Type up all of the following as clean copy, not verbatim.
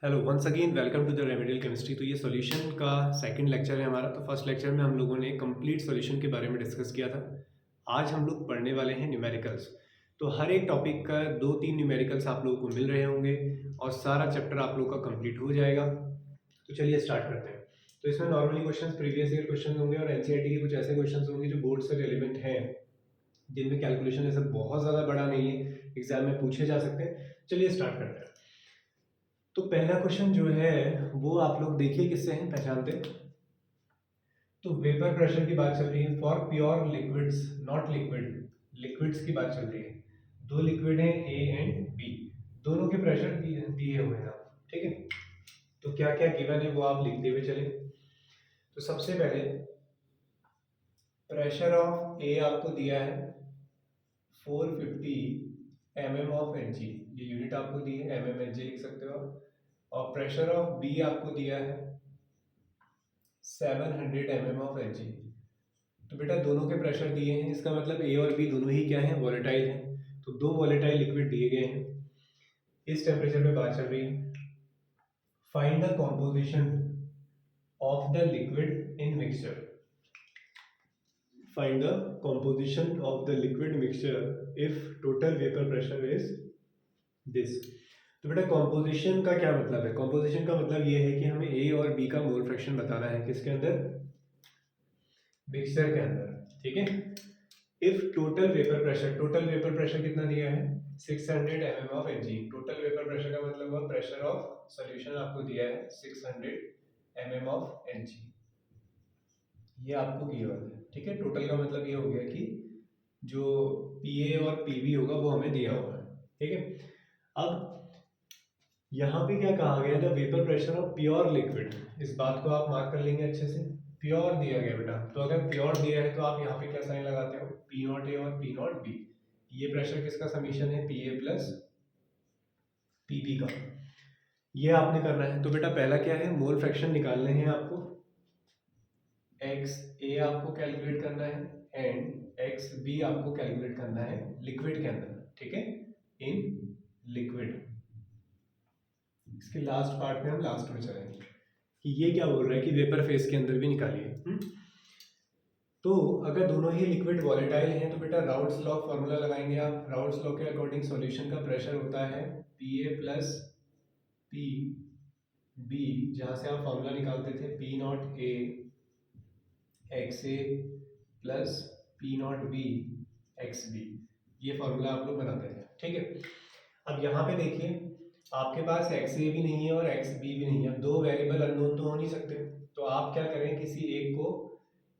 Hello once again welcome to the remedial chemistry. तो ये solution का सेकंड लेक्चर है हमारा। तो फर्स्ट लेक्चर में हम लोगों ने कंप्लीट सॉल्यूशन के बारे में डिस्कस किया था। आज हम लोग पढ़ने वाले हैं न्यूमेरिकल्स। तो हर एक टॉपिक का 2-3 न्यूमेरिकल्स आप लोगों को मिल रहे होंगे और सारा चैप्टर आप लोगों का कंप्लीट हो जाएगा। तो चलिए स्टार्ट करते हैं। तो इसमें normally question, previous year question होंगे और एनसीईआरटी के कुछ ऐसे क्वेश्चन होंगे जो बोर्ड से रिलेवेंट हैं, जिनमें कैलकुलेशन ऐसा बहुत ज़्यादा बड़ा नहीं है, एग्जाम में पूछे जा सकते हैं। चलिए स्टार्ट करते हैं। तो पहला क्वेश्चन जो है वो आप लोग देखिए किससे हैं, पहचानते हैं। तो वेपर प्रेशर की बात चल रही है for pure liquids, not liquid, liquids की बात चल रही है। दो लिक्विड हैं ए एंड बी, दोनों के प्रेशर दिए हुए हैं आप, ठीक है। तो क्या क्या गिवन है वो आप लिखते हुए चले। तो सबसे पहले प्रेशर ऑफ ए आपको दिया है 450 mm ऑफ एच जी, ये यूनिट आपको दी है, एच जी लिख सकते हो आप। और प्रेशर ऑफ बी आपको दिया है 700 mm ऑफ एच जी। तो बेटा दोनों के प्रेशर दिए हैं, इसका मतलब ए और बी दोनों ही क्या है, वॉलेटाइल हैं। तो दो वॉलेटाइल लिक्विड दिए गए हैं, इस टेम्परेचर पे बात चल रही है। Find the composition of the liquid in mixture, find the composition of the liquid mixture if total vapour pressure is this. तो बेटा कॉम्पोजिशन का क्या मतलब है? कॉम्पोजिशन का मतलब ये है कि हमें ए और बी का मोल फ्रैक्शन बताना है, किसके अंदर, मिक्सचर के अंदर, ठीक है। If total vapour pressure, total vapour pressure कितना दिया है 600 mm of H. Total vapour pressure का मतलब हुआ प्रेशर ऑफ सॉल्यूशन आपको दिया है 600 mm ऑफ एच, ये आपको गिवन है, ठीक है। टोटल का मतलब ये हो गया कि जो पीए और पीबी होगा वो हमें दिया हुआ है, ठीक है। अब यहाँ पे क्या कहा गया था, vapour pressure of pure liquid, इस बात को आप मार्क कर लेंगे अच्छे से। प्योर दिया गया बेटा, तो अगर प्योर दिया है तो आप यहाँ पे क्या साइन लगाते हो, पी नॉट ए और पी नॉट बी। ये प्रेशर किसका समीशन है, पी ए प्लस पीबी का, ये आपने करना है। तो बेटा पहला क्या है, मोल फ्रैक्शन निकालने हैं आपको। एक्स ए आपको कैलकुलेट करना है एंड एक्स बी आपको कैलकुलेट करना है लिक्विड के अंदर, ठीक है, इन लिक्विड। इसके लास्ट पार्ट में हम लास्ट में चलेंगे कि ये क्या बोल रहा है कि वेपर फेज के अंदर भी निकालिए। तो अगर दोनों ही लिक्विड वॉलेटाइल हैं तो बेटा राउल्ट्स लॉ फॉर्मूला लगाएंगे आप। राउल्ट्स लॉ के अकॉर्डिंग सॉल्यूशन का प्रेशर होता है P A plus P B, जहाँ से आप फॉर्मूला निकालते थे P not A X A plus P not B X B, ये फॉर्मूला आप लोग बनाते थे, ठीक है। अब यहाँ पे देखिए आपके पास एक्स ए भी नहीं है और एक्स बी भी नहीं है, दो वेरिएबल अननोन तो हो नहीं सकते। तो आप क्या करें, किसी एक को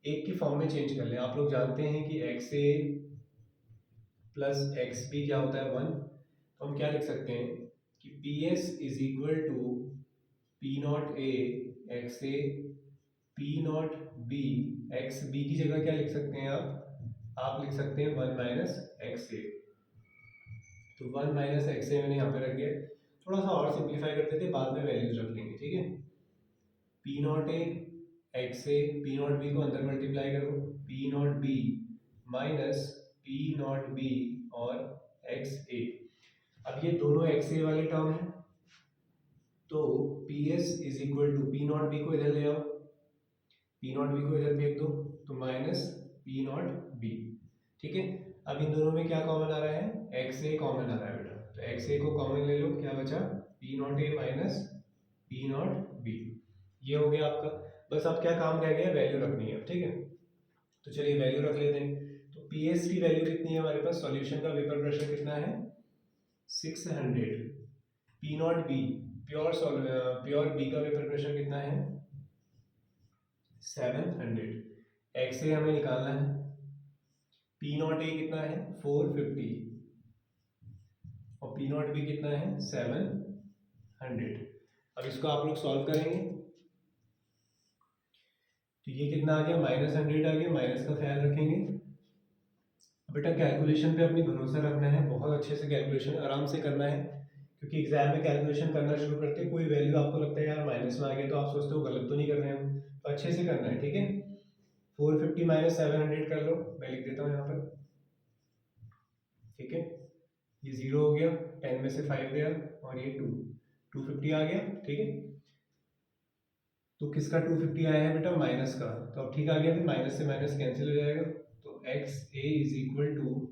एक की फॉर्म में चेंज कर लें। आप लोग जानते हैं कि x A plus x B क्या होता है, 1। तो हम क्या लिख सकते हैं कि P S is equal to P not A X A P not B X B की जगह क्या लिख सकते हैं आप लिख सकते हैं 1 माइनस एक्स ए। तो 1 माइनस एक्स ए मैंने यहाँ पे रख दिया। थोड़ा सा और सिंप्लीफाई करते थे, बाद में वैल्यूज रख लेंगे, ठीक है। P not A X A, P not B को अंदर मल्टीप्लाई करो, P not B minus P not B और एक्स ए। अब ये दोनों एक्स ए वाले टर्म है, तो P S is equal to P not B को इधर ले आओ, पी नॉट बी को इधर फेंक दो, तो माइनस पी नॉट बी, ठीक है। अब इन दोनों में क्या कॉमन आ रहा है, एक्स ए कॉमन आ रहा है बेटा, तो एक्स ए को कॉमन ले लो, क्या बचा P not A minus P not B, ये हो गया आपका। बस अब क्या काम रह गया, वैल्यू रखनी है, ठीक है। तो चलिए वैल्यू रख लेते हैं। तो पी एस की वैल्यू कितनी है हमारे पास, सॉल्यूशन का वेपर प्रेशर कितना है 600। P not B pure B का वेपर प्रेशर कितना है 700। एक्स ए हमें निकालना है, पी नॉट ए कितना है 450 और पी नॉट बी कितना है 700। अब इसको आप लोग सॉल्व करेंगे तो ये कितना आ गया, -100 आ गया, माइनस का ख्याल रखेंगे। बेटा कैलकुलेशन पे अपनी भरोसा रखना है, बहुत अच्छे से कैलकुलेशन आराम से करना है, क्योंकि एग्जाम में कैलकुलेशन करना शुरू करते हैं कोई वैल्यू आपको लगता है यार माइनस में आ गया, तो आप सोचते हो गलत तो नहीं कर रहे हैं हम, तो अच्छे से करना है, ठीक है। 450 माइनस 700 कर लो, मैं लिख देता हूँ यहाँ पर, ठीक है। ये 0 हो गया, 10 में से 5 गया और ये 2, 250 आ गया, ठीक है। तो किसका 250 आया है बेटा, माइनस का, तो अब ठीक आ गया, फिर माइनस से माइनस कैंसिल हो जाएगा, तो X A is equal to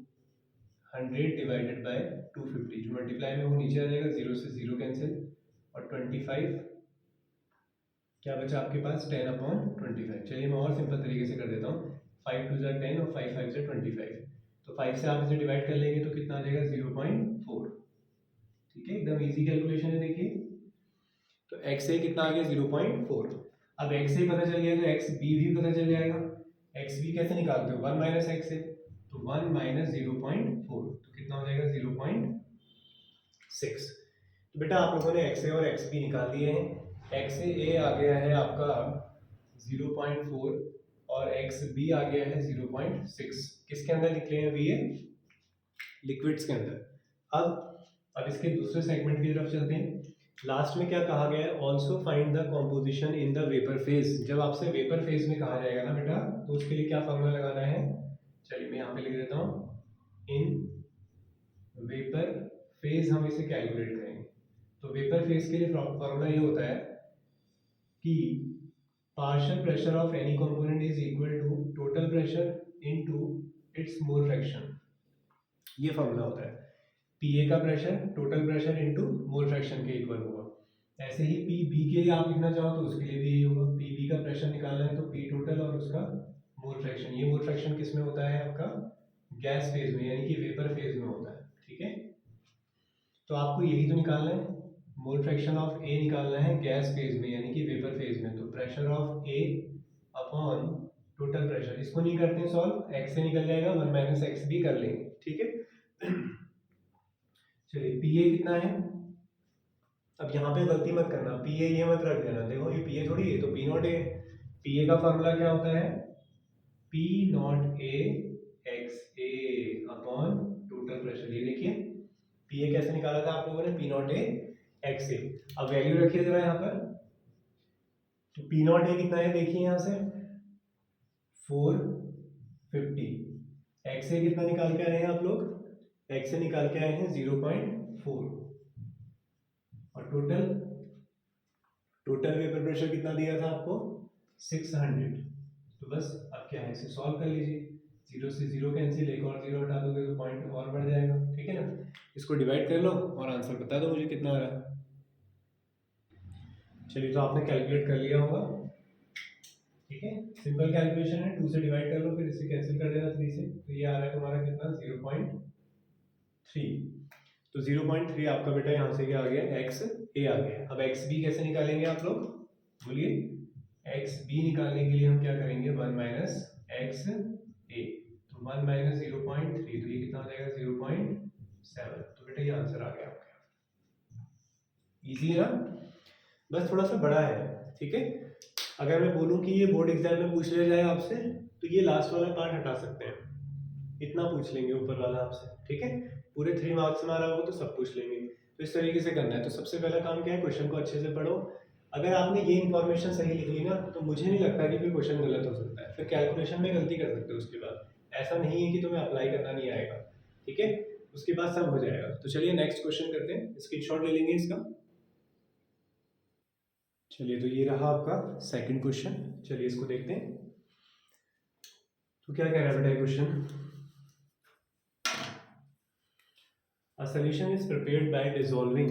100 divided by 250, जो मल्टीप्लाई में वो नीचे आ जाएगा, 0 से 0 कैंसिल, और 25 क्या बचा आपके पास, 10/25। चलिए मैं और सिंपल तरीके से कर देता हूँ, 5 2 ज़ा 10 और 5 5 ज़ा 25, तो 5 से आप इसे डिवाइड कर लेंगे तो कितना आ जाएगा, 0.4, ठीक है, एकदम इजी कैलकुलेशन है, देखिए। तो एक्स ए कितना आ गया, 0.4। अब एक्स ए पता चल गया तो एक्स बी भी पता चल जाएगा। एक्स बी कैसे निकालते हो, 1 माइनस एक्स ए, तो 1 माइनस 0.4, तो कितना हो जाएगा, 0.6। तो बेटा आप लोगों ने एक्स ए और एक्स बी निकाल दिए हैं। एक्स ए आ गया है आपका 0.4 और एक्स बी आ गया है 0.6। किसके अंदर लिख रहे हैं अभी ये, लिक्विड्स के अंदर। अब इसके दूसरे सेगमेंट की तरफ चलते हैं। लास्ट में क्या कहा गया है, also find the composition in the vapour phase. जब आपसे वेपर फेज में कहा जाएगा ना बेटा, तो उसके लिए क्या फॉर्मूला लगाना है, चलिए मैं यहाँ पे लिख देता हूँ, इन वेपर फेज हम इसे कैलकुलेट करेंगे। तो वेपर फेज के लिए फॉर्मूला ये होता है कि partial pressure of any component is equal to total pressure into its mole fraction, ये फॉर्मूला होता है। पीए का pressure total pressure into mole fraction के इक्वल होगा। ऐसे ही पी बी के लिए आप लिखना चाहो तो उसके लिए भी यही होगा, पी बी का प्रेशर निकालना है तो पी टोटल और उसका मोल फ्रैक्शन। ये मोल फ्रैक्शन किस में होता है आपका, गैस फेज में, यानी कि वेपर फेज में होता है, ठीक है। तो आपको यही तो निकालना है, मोल फ्रैक्शन ऑफ ए निकालना है गैस फेज में यानी कि वेपर फेज में। तो pressure of A upon total pressure, इसको नहीं करते हैं सॉल्व, एक्स से निकल जाएगा, 1 माइनस एक्स भी कर लेंगे, ठीक है। चलिए पी ए कितना है, अब यहाँ पे गलती मत करना, पी ए ये मत रख देना, देखो ये पी ए थोड़ी है, तो P not A. P A का फॉर्मूला क्या होता है, P not A X A upon total pressure. ये देखिए पी ए कैसे निकाला था आप लोगों ने, P not A X A. अब वैल्यू रखिए जरा यहाँ पर, तो पी नॉट ए कितना है, देखिए यहाँ से 450, एक्स ए कितना निकाल के आए हैं आप लोग, एक्स ए निकाल के आए हैं 0.4, और टोटल वेपर प्रेशर कितना दिया था आपको, 600। तो बस अब क्या है, इसे सॉल्व कर लीजिए, 0 से 0 कैंसिल, एक और 0 हटा दोगे तो पॉइंट और बढ़ जाएगा, ठीक है ना। इसको डिवाइड कर लो और आंसर बता दो मुझे कितना आ रहा है। चलिए तो आपने कैलकुलेट कर लिया होगा, ठीक है, सिंपल कैलकुलेशन है, 2 से डिवाइड कर लो, फिर इसे कैंसिल कर देना 3 से, तो ये आ रहा है तुम्हारा कितना, 0.3। तो 0.3 आपका बेटा यहाँ से क्या आ गया, एक्स ए आ गया। अब एक्स बी कैसे निकालेंगे आप लोग, बोलिए। एक्स बी निकालने के लिए हम क्या करेंगे, 1 माइनस एक्स ए, तो 1 माइनस 0.3, तो ये कितना हो जाएगा, 0.7। तो बेटा ये आंसर आ गया आपका, इजी है ना, बस थोड़ा सा बड़ा है, ठीक है। अगर मैं बोलूँ कि ये बोर्ड एग्जाम में पूछ लिया जाए आपसे, तो ये लास्ट वाला पार्ट हटा सकते हैं, इतना पूछ लेंगे ऊपर वाला आपसे, ठीक है। पूरे 3 मार्क्स में आ रहा हो तो सब पूछ लेंगे। तो इस तरीके से करना है। तो सबसे पहला काम क्या है, क्वेश्चन को अच्छे से पढ़ो। अगर आपने ये इन्फॉर्मेशन सही लिख ली ना, तो मुझे नहीं लगता कि फिर क्वेश्चन गलत हो सकता है, फिर कैलकुलेशन में गलती कर सकते हो उसके बाद, ऐसा नहीं है कि तुम्हें अप्लाई करना नहीं आएगा, ठीक है, उसके बाद सब हो जाएगा। तो चलिए नेक्स्ट क्वेश्चन करते हैं, स्क्रीनशॉट ले लेंगे इसका। चलिए तो ये रहा आपका सेकंड क्वेश्चन, चलिए इसको देखते हैं। तो क्या कह रहा है बेटा question, A solution is prepared by dissolving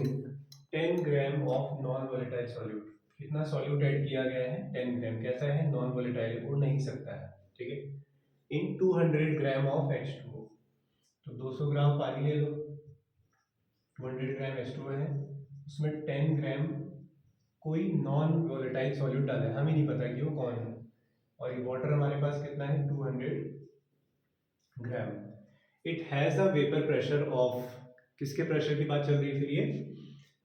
10 gram of non volatile solute. कितना सॉल्यूट ऐड किया गया है, 10 ग्राम। कैसा है, नॉन वोलेटाइल, उड़ नहीं सकता है, ठीक है। इन 200 ग्राम ऑफ H2O, तो 200 ग्राम पानी ले लो, 200 ग्राम H2O है, उसमें 10 ग्राम कोई नॉन वोलेटाइल सॉल्यूट डाला है, हमें नहीं पता कि वो कौन है, और ये वाटर हमारे पास कितना है, 200 gram. It has a vapour pressure of, किसके प्रेशर की बात चल रही है फिर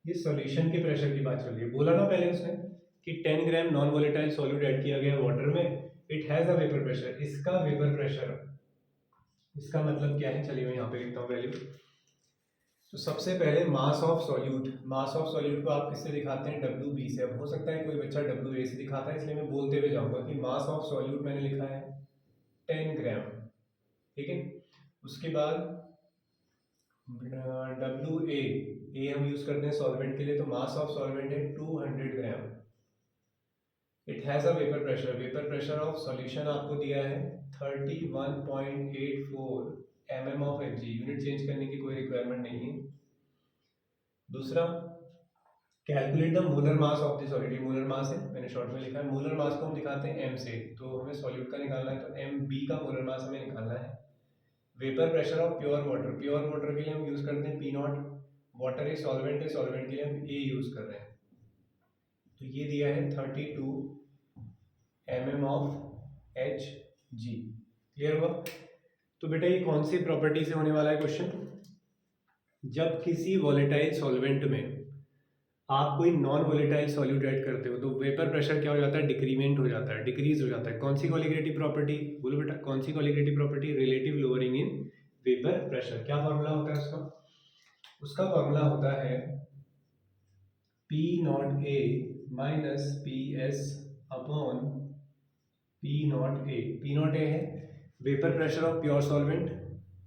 ये सॉल्यूशन के प्रेशर की बात चल रही है। बोला ना पहले उसने कि 10 ग्राम नॉन वोलेटाइल सॉल्यूट ऐड किया गया वाटर में, it has a vapour pressure, इसका वेपर प्रेशर, इसका मतलब क्या है, चलिए मैं यहाँ पे लिखता हूँ वैल्यू। तो सबसे पहले मास of solute, mass of solute को आप किससे दिखाते हैं, WB से। अब हो सकता है कोई बच्चा WA से दिखाता है, इसलिए मैं बोलते हुए जाऊँगा कि मास ऑफ सॉल्यूट मैंने लिखा है 10 ग्राम, ठीक है। उसके बाद WA ए हम यूज करते हैं सॉल्वेंट के लिए, तो मास ऑफ सॉल्वेंट है 200 gram. It has a vapour pressure of solution आपको दिया है 31.84 mm of Hg। Unit change करने की कोई रिक्वायरमेंट नहीं है। दूसरा, calculate the molar mass of the solid. Molar mass है, मैंने शॉर्ट में लिखा है। मोलर मास को हम दिखाते हैं m से, तो हमें सॉल्यूट का निकालना है, तो mb का मोलर मास हमें निकालना है। Vapour pressure of pure water के लिए हम यूज करते हैं पी नॉट। वाटर एक सॉल्वेंट है, सॉल्वेंट के लिए हम ए यूज कर रहे हैं, तो ये दिया है 32 mm ऑफ Hg। क्लियर हुआ? तो बेटा ये कौन सी प्रॉपर्टी से होने वाला है क्वेश्चन? जब किसी वॉलेटाइल सॉल्वेंट में आप कोई नॉन वॉलेटाइल सॉल्यूट ऐड करते हो तो वेपर प्रेशर क्या हो जाता है? डिक्रीमेंट हो जाता है, डिक्रीज हो जाता है। कौन सी कोलिगेटिव प्रॉपर्टी? बोलो बेटा, कौन सी colligative property? Relative lowering in vapour pressure. क्या फॉर्मूला होता है उसका? उसका फॉर्मूला होता है P not A minus PS upon P not A। P not A है vapour pressure of pure solvent,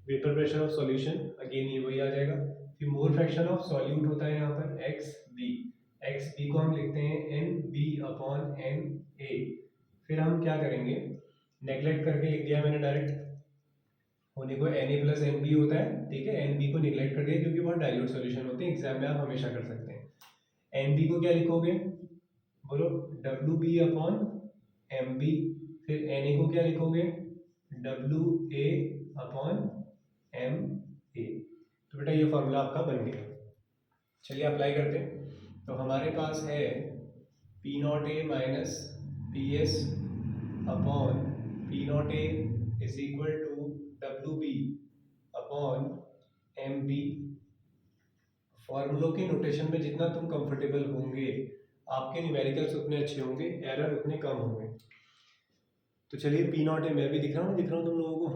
vapour pressure of solution, again ये वही आ जाएगा। फिर मोल फ्रैक्शन ऑफ सॉल्यूट होता है यहाँ पर XB। XB को हम लिखते हैं NB अपॉन NA। फिर हम क्या करेंगे, नेग्लेक्ट करके लिख दिया मैंने डायरेक्ट, होने को Na प्लस NB होता है, ठीक है। NB को निगलेक्ट कर दिया क्योंकि बहुत डाइल्यूट सॉल्यूशन होते हैं, एग्जाम में आप हमेशा कर सकते हैं। NB को क्या लिखोगे? बोलो, WB अपॉन MB। फिर Na को क्या लिखोगे? WA upon MA। तो बेटा ये फॉर्मूला आपका बन गया। चलिए अप्लाई करते हैं। तो हमारे पास है P not A minus PS upon P not A is equal to WB upon MB। फॉर्मूलों के नोटेशन में जितना तुम कंफर्टेबल होंगे, आपके न्यूमेरिकल्स उतने अच्छे होंगे, एरर उतने कम होंगे। तो चलिए P नॉट A मैं भी दिख रहा हूँ तुम लोगों को।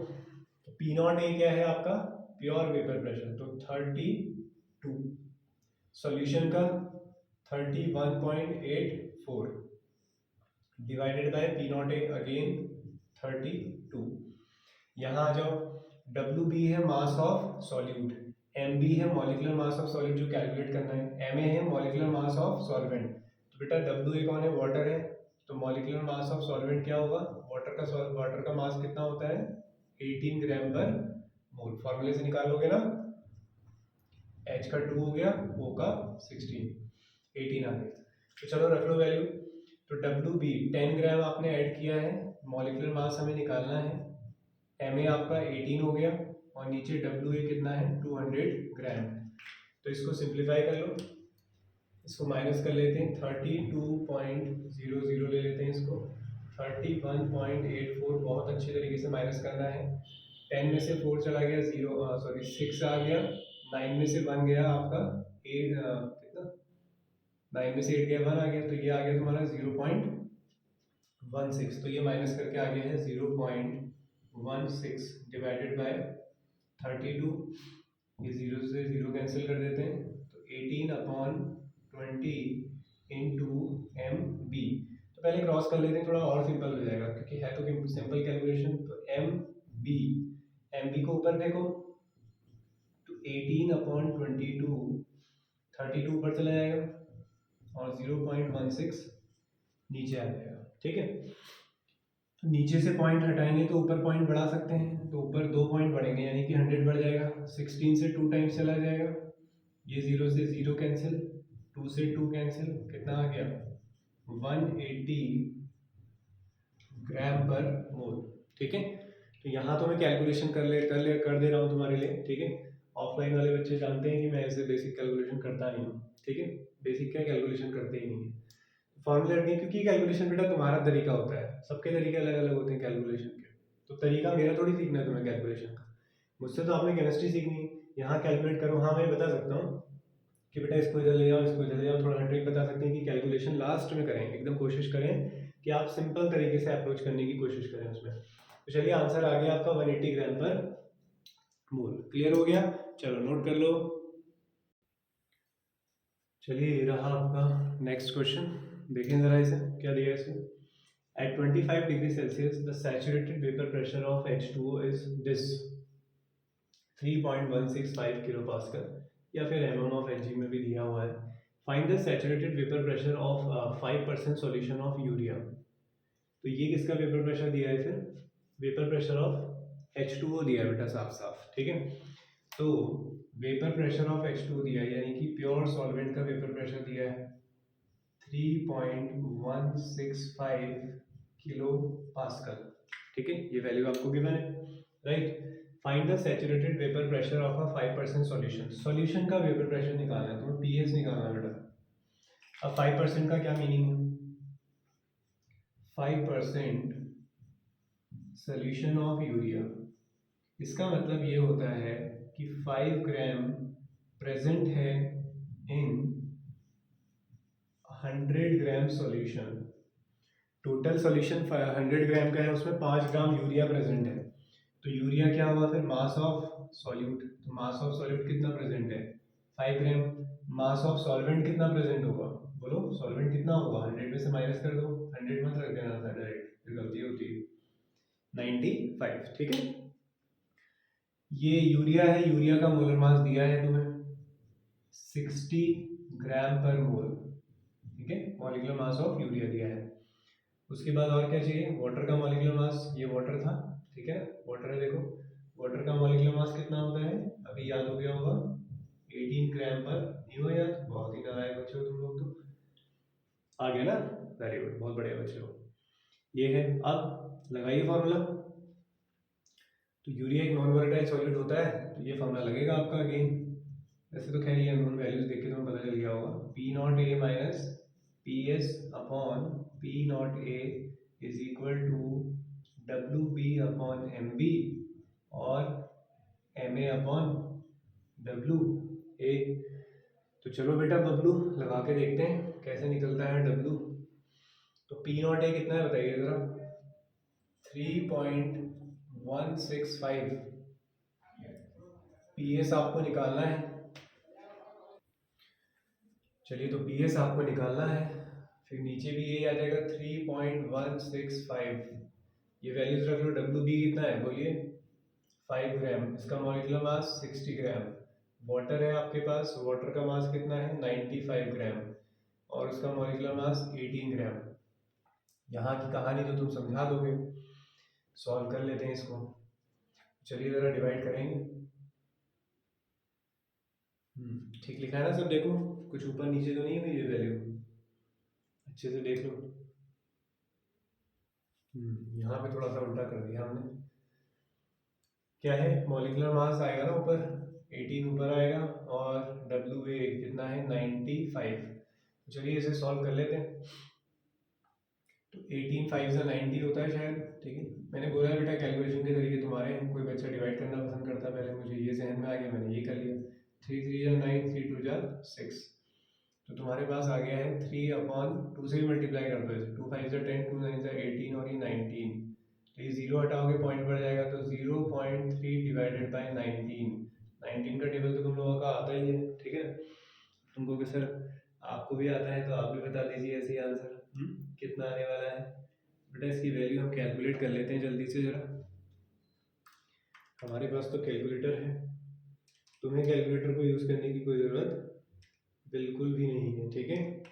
तो P नॉट A क्या है आपका? प्योर वेपर प्रेशर, तो 32, सॉल्यूशन का 31.84 divided by P not A again 32। यहाँ आ जाओ, WB है मास ऑफ सॉल्यूट, MB है मॉलिक्यूलर मास ऑफ सॉल्यूट जो कैलकुलेट करना है, MA है मॉलिक्यूलर मास ऑफ सॉल्वेंट। तो बेटा WA कौन है? वाटर है, तो मॉलिक्यूलर मास ऑफ सॉल्वेंट क्या होगा? वाटर का मास कितना होता है? 18 ग्राम पर मोल। फॉर्मूले से निकालोगे ना, H का 2 हो गया, O का 16, 18 आ गया। तो चलो रख लो वैल्यू। तो WB 10 ग्राम आपने ऐड किया है, मॉलिक्यूलर मास हमें निकालना है, MA आपका 18 हो गया, और नीचे WA कितना है? 200 ग्राम। तो इसको सिंप्लीफाई कर लो, इसको माइनस कर लेते हैं, 32.00 ले लेते हैं इसको, 31.84 बहुत अच्छे तरीके से माइनस करना है। 10 में से 4 चला गया, 6 आ गया, 9 में से 1 गया आपका 8, कितना 9 में से 8 गया 1 आ गया, तो ये आ गया तुम्हारा 0.16। तो ये माइनस करके आ गया है 0.16 डिवाइडेड बाय 32। ये 0 से 0 कैंसिल कर देते हैं, तो 18 अपॉन 20 इंटू MB। तो पहले क्रॉस कर लेते हैं, थोड़ा और सिंपल हो जाएगा क्योंकि है तो सिंपल कैलकुलेशन। तो MB को ऊपर फेंको, तो 18 अपॉन 22, 32 ऊपर चला जाएगा और 0.16 नीचे आ जाएगा, ठीक है। तो नीचे से पॉइंट हटाएंगे तो ऊपर पॉइंट बढ़ा सकते हैं, तो ऊपर 2 पॉइंट बढ़ेंगे यानी कि 100 बढ़ जाएगा। 16 से 2 टाइम्स चला जाएगा, ये 0 से 0 कैंसिल, 2 से 2 कैंसिल, कितना आ गया? 180 ग्राम पर मोल, ठीक है। तो यहाँ तो मैं कैलकुलेशन कर दे रहा हूँ तुम्हारे लिए, ठीक है। ऑफलाइन वाले बच्चे जानते हैं कि मैं ऐसे बेसिक कैलकुलेशन करता नहीं हूँ, ठीक है। बेसिक क्या कैलकुलेशन करते ही नहीं है, फॉर्मूले रखिए, क्योंकि कैलकुलेशन बेटा तुम्हारा तरीका होता है, सबके तरीके अलग अलग होते हैं कैलकुलेशन के। तो तरीका मेरा थोड़ी सीखना है तुम्हें कैलकुलेशन का, मुझसे तो आपने केमिस्ट्री सीखनी है। यहाँ कैलकुलेट करो, हाँ मैं बता सकता हूँ कि बेटा इसको इधर ले जाओ, इसको इधर ले जाओ, थोड़ा ट्रिक बता सकते हैं कि कैलकुलेशन लास्ट में करें, एकदम कोशिश करें कि आप सिंपल तरीके से अप्रोच करने की कोशिश करें उसमें। तो चलिए आंसर आ गया आपका 180 ग्राम पर मोल। क्लियर हो गया? चलो नोट कर लो। चलिए ये रहा आपका नेक्स्ट क्वेश्चन, देखें जरा इसे क्या दिया है इसमें। At 25 degree Celsius, the saturated vapor pressure of H2O is this 3.165 kilopascal. या फिर mm/Hg में भी दिया हुआ है। Find the saturated vapour pressure of 5% solution of urea. तो ये किसका वेपर प्रेशर दिया है फिर? वेपर प्रेशर ऑफ H2O दिया है बेटा, साफ साफ, ठीक है। तो वेपर प्रेशर ऑफ H2O दिया है, यानी कि प्योर सॉल्वेंट का वेपर प्रेशर दिया है 3.165 किलो पास्कल, ठीक है। ये वैल्यू आपको गिवन है, right. Find the saturated vapour pressure of a 5% solution. Solution का वेपर प्रेशर निकालना है, तुम्हें पीएस निकालना है बेटा। अब 5% का क्या मीनिंग है? 5% सॉल्यूशन ऑफ यूरिया, इसका मतलब ये होता है कि 5 ग्राम प्रेजेंट है इन 100 ग्राम सॉल्यूशन। टोटल सॉल्यूशन 100 ग्राम का है, उसमें 5 ग्राम यूरिया प्रेजेंट है। तो यूरिया क्या हुआ फिर? मास ऑफ सॉल्यूट। तो मास ऑफ सॉल्यूट कितना प्रेजेंट है? 5 ग्राम। मास ऑफ सॉल्वेंट कितना प्रेजेंट होगा? बोलो, सॉल्वेंट कितना होगा? 100 में से माइनस कर दो, 100 मत रख देना था डायरेक्ट, फिर गलती होती है। 95, ठीक है। ये यूरिया है, यूरिया का मोलर मास दिया है तुम्हें 60 ग्राम पर मोल, ठीक है। मॉलिक्यूलर मास ऑफ यूरिया दिया है। उसके बाद और क्या चाहिए? वाटर का मॉलिक्यूलर मास, ये वाटर था, ठीक है, वाटर है। देखो वाटर का मॉलिक्यूलर मास कितना होता है, अभी याद हो गया होगा, 18 ग्राम पर। नहीं हुआ याद? बहुत ही नालायक बच्चे हो तुम लोग तो। आ गया ना? वेरी गुड, बहुत बढ़िया बच्चे हो। ये है, अब लगाइए फॉर्मूला। तो यूरिया एक नॉन वोलेटाइल सॉल्यूट होता है, तो ये फॉर्मूला लगेगा आपका अगेन। वैसे तो खैर ये नॉन वैल्यूज देख के तुम्हें पता चल गया होगा। P not A minus P S upon P not A is equal to W B upon M B और M A upon W A. तो चलो बेटा बबलू लगा के देखते हैं कैसे निकलता है डब्ल्यू। तो पी नॉट ए कितना है बताइए जरा? 3.165। पी एस आपको निकालना है। चलिए, तो पी एस आपको निकालना है, फिर नीचे भी ये आ जाएगा 3.165। ये वैल्यूज रख लो। डब्ल्यू बी कितना है बोलिए? 5 ग्राम। इसका मॉलिक्यूलर मास 60 ग्राम। वाटर है आपके पास, वाटर का मास कितना है? 95 ग्राम। और उसका मॉलिक्यूलर मास 18 ग्राम। यहाँ की कहानी तो तुम समझा दोगे। सॉल्व कर लेते हैं इसको। चलिए ज़रा डिवाइड करेंगे। ठीक लिखा है ना सब? देखो कुछ ऊपर नीचे तो नहीं हुई ये वैल्यू, अच्छे से देख लो। यहाँ पे थोड़ा सा उल्टा कर दिया हमने। क्या है? मॉलिक्यूलर मास आएगा ना ऊपर, 18 ऊपर आएगा, और डब्ल्यू ए कितना है? 95। चलिए इसे सॉल्व कर लेते हैं। तो 18 5 से 90 होता है शायद, ठीक है। मैंने बोला बेटा कैलकुलेशन के तरीके तुम्हारे हैं, कोई बच्चा डिवाइड करना पसंद करता है, पहले मुझे ये जहन में आ गया, मैंने ये कर लिया। 3 3 जा 9, 3 2 जा 6। तो तुम्हारे पास आ गया है 3/2 से भी मल्टीप्लाई कर दो इसे। 2 5 जा 10, 2 9 जा 18 और ये 19। तो ये जीरो हटाओगे पॉइंट बढ़ जाएगा, तो 0.3 डिवाइडेड बाई 19। 19 का टेबल तो तुम लोगों का आता ही है, ठीक है। तुमको कि सर आपको भी आता है तो आप भी बता दीजिए ऐसे ही आंसर कितना आने वाला है। बेटा इसकी वैल्यू हम कैलकुलेट कर लेते हैं जल्दी से जरा। हमारे पास तो कैलकुलेटर है, तुम्हें कैलकुलेटर को यूज़ करने की कोई ज़रूरत बिल्कुल भी नहीं है, ठीक है।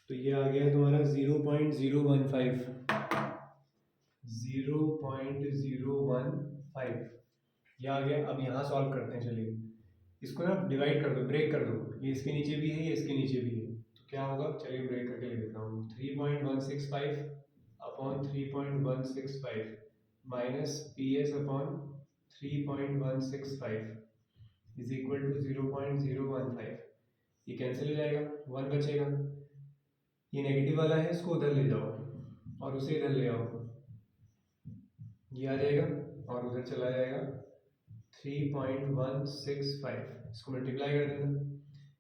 तो ये आ गया है तुम्हारा 0.015। 0.015 ये आ गया। अब यहाँ सॉल्व करते हैं, चलिए इसको ना डिवाइड कर दो, ब्रेक कर दो। ये इसके नीचे भी है, ये इसके नीचे भी है, तो क्या होगा? चलिए ब्रेक करके लिख देता हूँ। 3.165 upon 3.165 minus P S upon 3.165 is equal to 0.015। ये कैंसिल हो जाएगा, 1 बचेगा। ये नेगेटिव वाला है, इसको उधर ले जाओ और उसे इधर ले आओ, ये आ जाएगा और उधर चला जाएगा 3.165। इसको मल्टीप्लाई कर देना,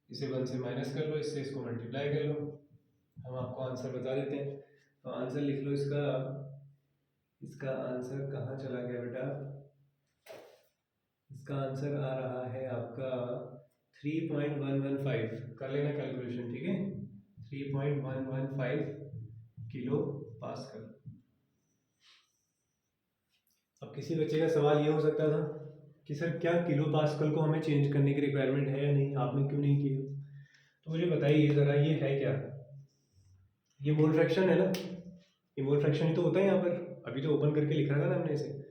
इसे 1 से माइनस कर लो, इससे इसको मल्टीप्लाई कर लो, हम आपको आंसर बता देते हैं। तो आंसर लिख लो इसका। इसका आंसर कहाँ चला गया बेटा? इसका आंसर आ रहा है आपका 3.115। कर लेना कैलकुलेशन, ठीक है। 3.115 किलो पास्कल। अब किसी बच्चे का सवाल ये हो सकता था कि सर क्या किलो पास्कल को हमें चेंज करने की रिक्वायरमेंट है या नहीं, आपने क्यों नहीं किया? तो मुझे बताइए ज़रा, ये है क्या? ये मोल फ्रैक्शन है ना, ये मोल फ्रैक्शन ही तो होता है यहाँ पर, अभी तो ओपन करके लिखा था ना हमने इसे।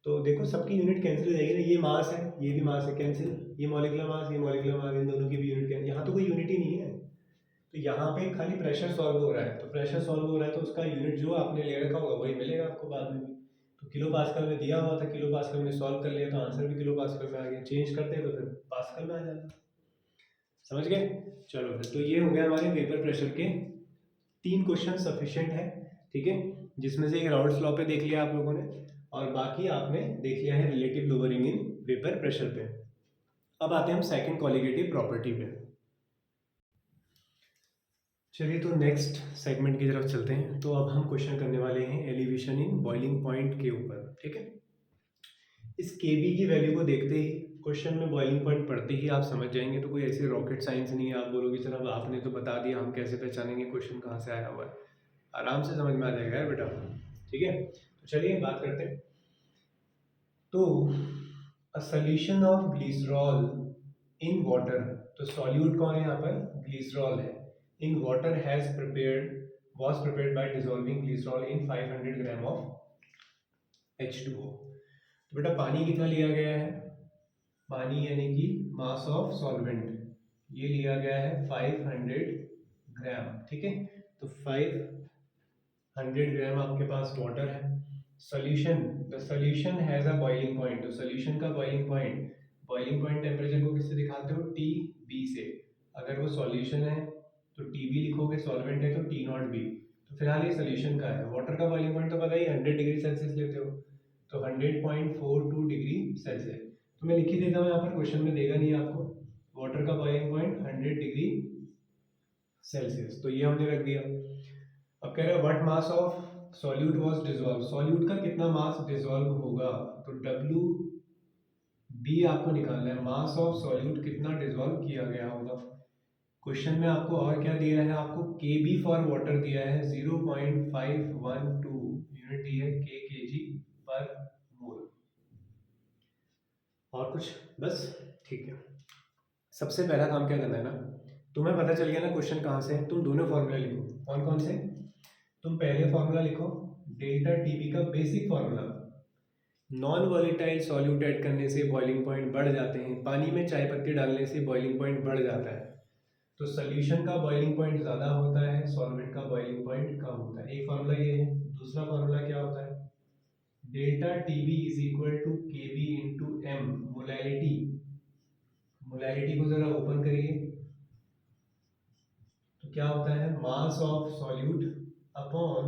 तो देखो सबकी यूनिट कैंसिल हो जाएगी ना, ये मास है ये भी मास है, कैंसिल, ये मॉलिक्यूलर मास ये मॉलिक्यूलर मास, इन दोनों की भी यूनिट कैंसिल, यहाँ तो कोई यूनिट ही नहीं है। तो यहाँ पे खाली प्रेशर सॉल्व हो रहा है, तो प्रेशर सॉल्व हो रहा है तो उसका यूनिट जो आपने ले रखा होगा वही मिलेगा आपको बाद में भी। तो किलो पास्कल में दिया हुआ था, किलो पास्कल में सॉल्व कर लिया तो आंसर भी किलो पास्कल में आ गया, चेंज करते हैं तो फिर पास्कल में आ जाता। समझ गए? चलो फिर, तो ये हो गया हमारे वेपर प्रेशर के 3 क्वेश्चन सफिशिएंट है, ठीक है, जिसमें से एक राउल्ट्स लॉ पे देख लिया आप लोगों ने, और बाकी आपने देख लिया है relative lowering in vapour pressure पे। अब आते हैं हम सेकंड कॉलिगेटिव प्रॉपर्टी पे। चलिए तो नेक्स्ट सेगमेंट की तरफ चलते हैं। तो अब हम क्वेश्चन करने वाले हैं एलिवेशन इन बॉइलिंग पॉइंट के ऊपर, ठीक है। इस के बी की वैल्यू को देखते ही क्वेश्चन में बॉइलिंग पॉइंट पढ़ते ही आप समझ जाएंगे, तो कोई ऐसी रॉकेट साइंस नहीं है आप बोलोगे सर अब आपने तो बता दिया हम कैसे पहचानेंगे क्वेश्चन कहाँ से आया हुआ है, आराम से समझ में आ जाएगा यार बेटा, ठीक है। तो चलिए बात करते हैं। तो a solution of glycerol in water, तो सॉल्यूट कौन है यहाँ पर? ग्लिसरॉल है। In water has prepared was prepared by dissolving glycerol in 500 gram of H2O। तो बेटा पानी कितना लिया गया है? पानी यानी कि मास ऑफ सॉल्वेंट, ये लिया गया है 500 ग्राम, ठीक है। तो 500 ग्राम आपके पास वाटर है। Solution, the solution has a boiling point, तो सॉल्यूशन का बॉइलिंग पॉइंट टेम्परेचर को किससे दिखाते हो? टी बी से। अगर वो सॉल्यूशन है तो टी बी लिखोगे, सॉल्वेंट है तो टी नॉट बी। तो फिलहाल ये सॉल्यूशन का है। वाटर का बॉइलिंग पॉइंट तो पता ही 100 डिग्री सेल्सियस लेते हो, तो 100.42 डिग्री सेल्सियस। तो मैं लिख ही देता हूँ यहाँ पर, क्वेश्चन में देगा नहीं आपको। वाटर का बॉइलिंग पॉइंट 100 डिग्री सेल्सियस, तो ये हमने रख दिया। अब कह रहा है what mass of solute was dissolve, solute का कितना मास डिसॉल्व होगा, तो डब्ल्यू बी आपको निकालना है, मास ऑफ सॉल्यूट कितना डिसॉल्व किया गया होगा। क्वेश्चन में आपको और क्या दिया है? आपको के बी फॉर वाटर दिया है 0.512 यूनिट दी है के जी पर मोल। और कुछ? बस, ठीक है। सबसे पहला काम क्या करना है ना, तुम्हें पता चल गया ना क्वेश्चन कहाँ से है, तुम दोनों फॉर्मूला लिखो। कौन कौन से? तुम पहले फॉर्मूला लिखो डेल्टा टीबी का basic formula. Non volatile solute add करने से बॉइलिंग पॉइंट बढ़ जाते हैं, पानी में चाय पत्ती डालने से बॉइलिंग पॉइंट बढ़ जाता है। तो सोल्यूशन का बॉइलिंग पॉइंट ज़्यादा होता है, सॉल्वेंट का बॉइलिंग पॉइंट कम होता है। एक फॉर्मूला ये है। दूसरा फॉर्मूला क्या होता है? Delta TB is equal to K B into M, molality. Molality को ज़रा ओपन करिए, तो क्या होता है? Mass of solute upon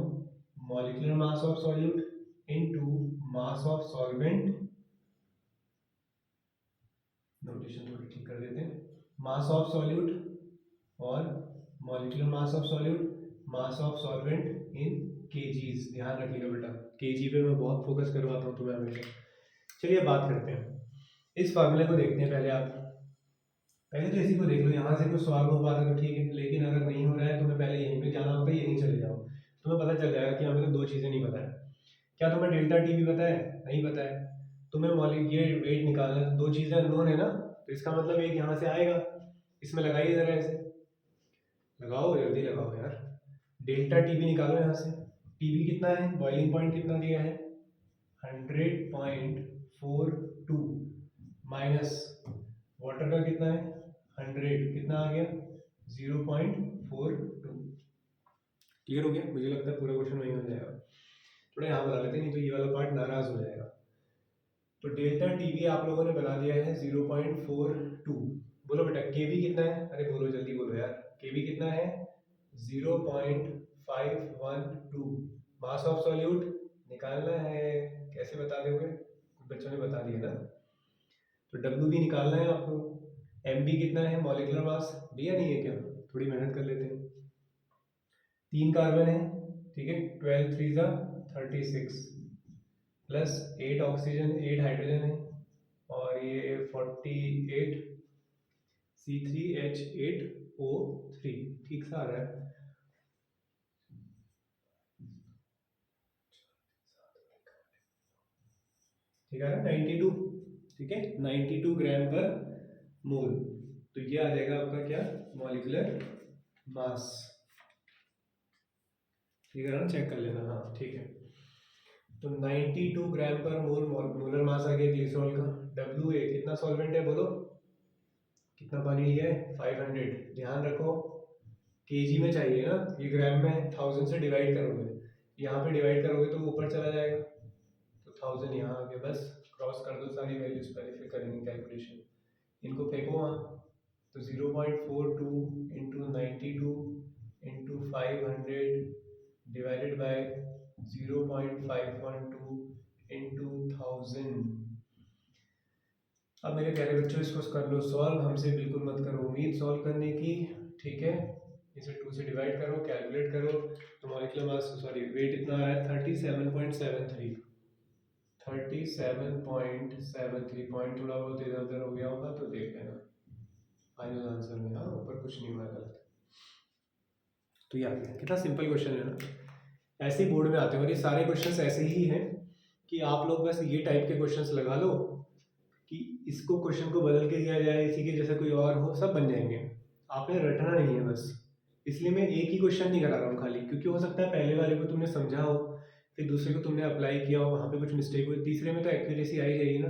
molecular mass of solute into mass of solvent, notation थोड़ी ठीक कर देते हैं, मास ऑफ सॉल्यूट और molecular mass of solute, mass of solvent in kgs. ध्यान रखिएगा बेटा, केजी पे मैं बहुत फोकस करवाता हूँ तुम्हें हमेशा। चलिए बात करते हैं, इस फार्मूले को देखते हैं पहले। आप पहले तो इसी को देख लो, यहाँ से कुछ सवाल हो पाता तो ठीक है, लेकिन अगर नहीं हो रहा है तुम्हें पहले यहीं पे जाना होता है, यहीं चले जाओ, तुम्हें पता चल जाएगा कि हमें तो दो चीज़ें नहीं पता है। क्या तुम्हें डेल्टा टी भी पता है? नहीं पता है। तुम्हें ये वेट निकालना है, दो चीज़ें अननोन है ना, तो इसका मतलब एक यहाँ से आएगा, इसमें लगाइए ज़रा ऐसे, लगाओ जल्दी लगाओ यार। डेल्टा टी भी निकालो यहाँ से। टी भी कितना है? बॉइलिंग पॉइंट कितना दिया है? 100.42 माइनस वाटर का कितना है? 100, कितना आ गया? 0.42। क्लियर हो गया? मुझे लगता है पूरा क्वेश्चन वहीं हो जाएगा। थोड़ा यहाँ बना लेते हैं, नहीं तो ये वाला पार्ट नाराज हो जाएगा। तो डेल्टा टीवी आप लोगों ने बना दिया है 0.42। बोलो बेटा केवी कितना है? अरे बोलो जल्दी बोलो यार, केवी कितना है? 0.512। मास ऑफ सॉल्यूट निकालना है, कैसे बता दोगे? बच्चों ने बता दिया ना। तो डब्ल्यू भी निकालना है आपको। एम बी कितना है? मॉलिक्यूलर मास दिया नहीं है क्या? थोड़ी मेहनत कर लेते हैं। 3 कार्बन है, ठीक है, 12 3 जा 36 प्लस 8 ऑक्सीजन 8 हाइड्रोजन है, और ये 48 C3H8O3, ठीक सा आ रहा है। ठीक है ना, 92। ठीक है, 92 ग्राम पर मोल। तो ये आ जाएगा आपका क्या, मॉलिक्यूलर मास। ठीक है ना, चेक कर लेना। हाँ ठीक है, तो 92 ग्राम पर मोल मोलर मास आ गया ग्लिसरॉल का। WA कितना सॉल्वेंट है बोलो, कितना पानी लिया है, 500। ध्यान रखो केजी में चाहिए ना, ये ग्राम में 1000 से डिवाइड करोगे, यहाँ पे डिवाइड करोगे तो ऊपर चला जाएगा, तो 1000 यहाँ आ गया। बस क्रॉस कर दो सारी वैल्यूज, पहले फिर करेंगे कैलकुलेशन, इनको फेंको वहाँ। तो 0.42 into 92 into 500 divided by 0.512 into 1000। अब मेरे प्यारे बच्चों इसको कर लो सॉल्व, हमसे बिल्कुल मत करो उम्मीद सॉल्व करने की, ठीक है। इसे 2 से डिवाइड करो, कैलकुलेट करो, तो मॉलिक्यूलर मास सॉरी वेट इतना आ रहा है 37.73। 37.73 पॉइंट थोड़ा बहुत इधर उधर हो गया होगा तो देख लेना फाइनल आंसर में। हाँ ऊपर कुछ नहीं हुआ गलत, तो ये आ गया। कितना सिंपल क्वेश्चन है ना, ऐसे ही बोर्ड में आते हैं, और ये सारे क्वेश्चंस ऐसे ही हैं कि आप लोग बस ये टाइप के क्वेश्चंस लगा लो कि इसको क्वेश्चन को बदल के दिया जाए, इसी के जैसे कोई और हो, सब बन जाएंगे। आपने रटना नहीं है बस, इसलिए मैं एक ही क्वेश्चन नहीं करा रहा हूँ खाली, क्योंकि हो सकता है पहले वाले को तुमने समझा हो, फिर दूसरे को तुमने अप्लाई किया हो, वहाँ पे कुछ मिस्टेक हुई, तीसरे में तो एक्यूरेसी आई जाएगी ना।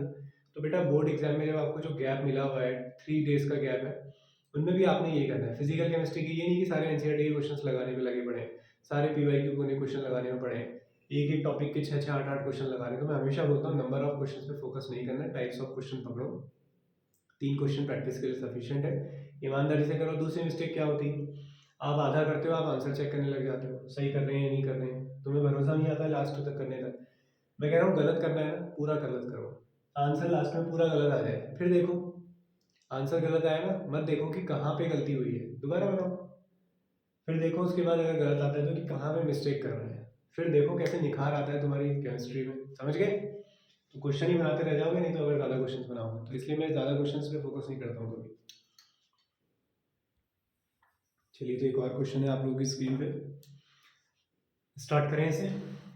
तो बेटा बोर्ड एग्जाम में जब आपको जो गैप मिला हुआ है 3 डेज का गैप है, उनमें भी आपने ये करना है। फिजिकल केमिस्ट्री की ये नहीं कि सारे एनसीईआरटी के क्वेश्चन लगाने में लगे पड़े हैं, सारे पीवाईक्यू को क्वेश्चन लगाने में पड़े हैं, एक एक टॉपिक के 6 6 8 8 क्वेश्चन लगा रहे हैं। तो मैं हमेशा बोलता हूँ नंबर ऑफ क्वेश्चन पे फोकस नहीं करना, टाइप्स ऑफ क्वेश्चन पकड़ो। 3 क्वेश्चन प्रैक्टिस के लिए सफिशिएंट है, ईमानदारी से करो। दूसरी मिस्टेक क्या होती है, आप आधा करते हो, आप आंसर चेक करने लग जाते हो, सही कर रहे हैं या नहीं कर रहे हैं, तुम्हें भरोसा नहीं आता लास्ट तक करने तक। मैं कह रहा हूँ गलत करना है ना, पूरा गलत करो, आंसर लास्ट में पूरा गलत आ जाए, फिर देखो आंसर गलत आया ना, मत देखो कि कहाँ पे गलती हुई है, दोबारा बनाओ, फिर देखो उसके बाद अगर गलत आता है तो कि कहाँ पे मिस्टेक कर रहे हैं, फिर देखो कैसे निखार आता है तुम्हारी केमिस्ट्री में, समझ गए। तो क्वेश्चन ही बनाते रह जाओगे नहीं तो, अगर ज़्यादा क्वेश्चन बनाओगे तो, इसलिए मैं ज़्यादा क्वेश्चन पे फोकस नहीं करता हूँ कभी। चलिए तो एक और क्वेश्चन है आप लोगों की स्क्रीन पे, स्टार्ट करें इसे,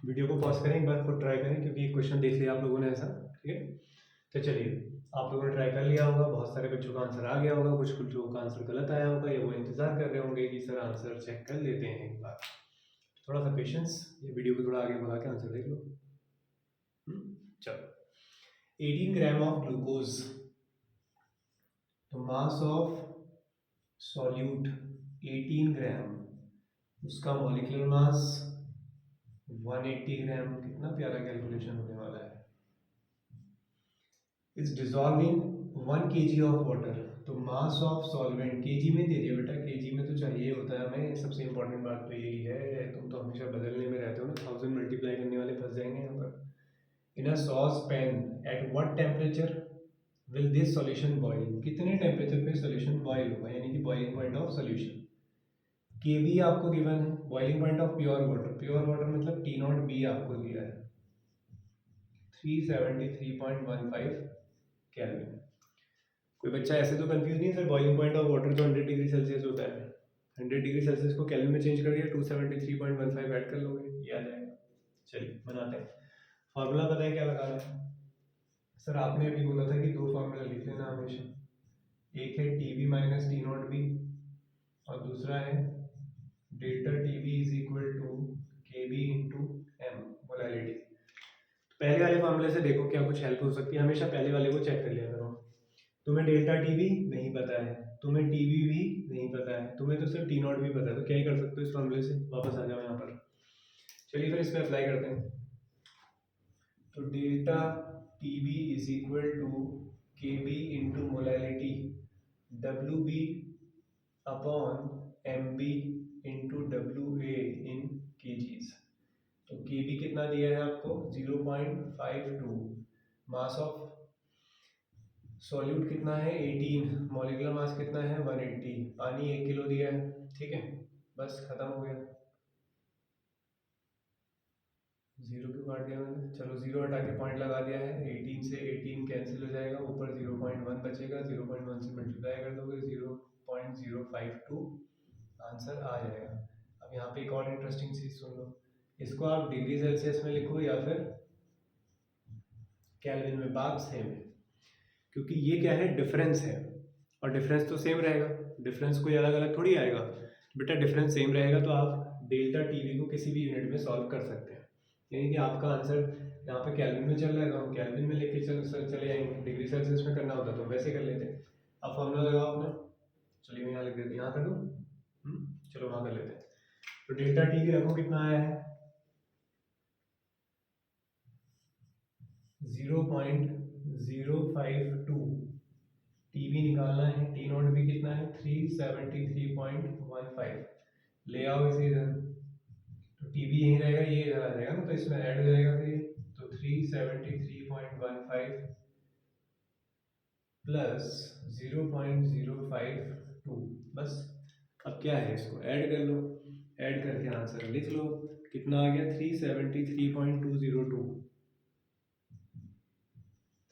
वीडियो को पॉज करें, एक बार खुद ट्राई करें, क्योंकि एक क्वेश्चन देख लिया आप लोगों ने ऐसा, ठीक है। तो चलिए आप लोगों ने ट्राई कर लिया होगा, बहुत सारे बच्चों का आंसर आ गया होगा, कुछ बच्चों का आंसर गलत आया होगा, या वो इंतजार कर रहे होंगे कि सर आंसर चेक कर लेते हैं एक बार। थोड़ा सा पेशेंस, ये वीडियो को थोड़ा आगे बढ़ा के आंसर देख लो। चलो, 18 ग्राम ऑफ ग्लूकोज, तो मास ऑफ सॉल्यूट 18 ग्राम, उसका मॉलिक्यूलर मास 180 ग्राम। कितना प्यारा कैलकुलेशन होने वाला है। Is dissolve in 1 kg of water, तो मास ऑफ सॉल्वेंट केजी में दे दिया बेटा, केजी में तो चाहिए होता है हमें, सबसे इंपॉर्टेंट बात तो यही है, तुम तो हमेशा बदलने में रहते हो ना, 1000 मल्टीप्लाई करने वाले फंस जाएंगे यहाँ पर। In a saucepan at what temperature will this solution boil, कितने टेम्परेचर पे सॉल्यूशन बॉईल होगा, यानी कि boiling point of solution. K B आपको गिवन है, boiling point of pure water, pure water मतलब टी नॉट बी आपको दिया है 373.15 केल्विन। कोई बच्चा ऐसे तो कंफ्यूज नहीं है sir, boiling point of water तो 100 डिग्री सेल्सियस होता है, 100 डिग्री सेल्सियस को केल्विन में चेंज करके 273.15 ऐड कर लोगे, ये आ जाएगा। चलिए बनाते हैं, फार्मूला पता है क्या लगाना है सर, आपने अभी बोला था कि 2 फार्मूला लिख लेना हमेशा, एक है T B minus T not B, और दूसरा है delta T B is equal to K B into M, molality. पहले वाले फार्मूले से देखो क्या कुछ हेल्प हो सकती है, हमेशा पहले वाले को चेक कर लिया करो। तुम्हें डेल्टा टी भी नहीं पता है, तुम्हें टी भी नहीं पता है, तुम्हें तो सिर्फ टी नॉट भी पता है, तो क्या ही कर सकते हो इस फार्मूले से, वापस आ जाओ यहाँ पर। चलिए फिर इसमें अप्लाई करते हैं, तो delta T B is equal to K B into molality W B upon M B into W A in kgs. तो के बी कितना दिया है आपको 0.52, मास ऑफ सॉल्यूट कितना है 18, मॉलिक्यूलर मास कितना है 180, पानी 1 किलो दिया है, ठीक है, बस खत्म हो गया। जीरो क्यों काट दिया मैंने, चलो जीरो हटा के पॉइंट लगा दिया है, 18 से 18 कैंसिल हो जाएगा, ऊपर 0.1 बचेगा, 0.1 से मल्टीप्लाई कर दोगे 0.052, आंसर आ जाएगा। अब यहाँ पे एक और इंटरेस्टिंग चीज सुन लो, इसको आप डिग्री सेल्सियस में लिखो या फिर केल्विन में, बात सेम है। क्योंकि ये क्या है, डिफरेंस है, और डिफरेंस तो सेम रहेगा, डिफरेंस कोई अलग अलग थोड़ी आएगा, बेटा डिफरेंस सेम रहेगा तो आप डेल्टा टीवी को किसी भी यूनिट में सॉल्व कर सकते हैं। यानी कि आपका आंसर यहाँ पे केल्विन में चल रहा है तो हम केल्विन में लेके चले जाएंगे, डिग्री सेल्सियस में करना होता तो वैसे कर लेते हैं। अब फॉर्मूला लगाओ अपना, चलिए मैं यहाँ लिख देते, यहाँ कर दूँ, चलो वहाँ कर लेते हैं। तो डेल्टा टी की रखो, कितना आया है 0.052 टीवी निकालना है, टी नॉट भी कितना है 373.15, ले आओ इसे इधर, तो टीवी यहीं रहेगा, ये इधर आ जाएगा ना, तो इसमें ऐड हो जाएगा फिर, तो 373.15 प्लस 0.052, बस। अब क्या है, इसको ऐड कर लो, ऐड करके आंसर लिख लो, कितना आ गया 373.202,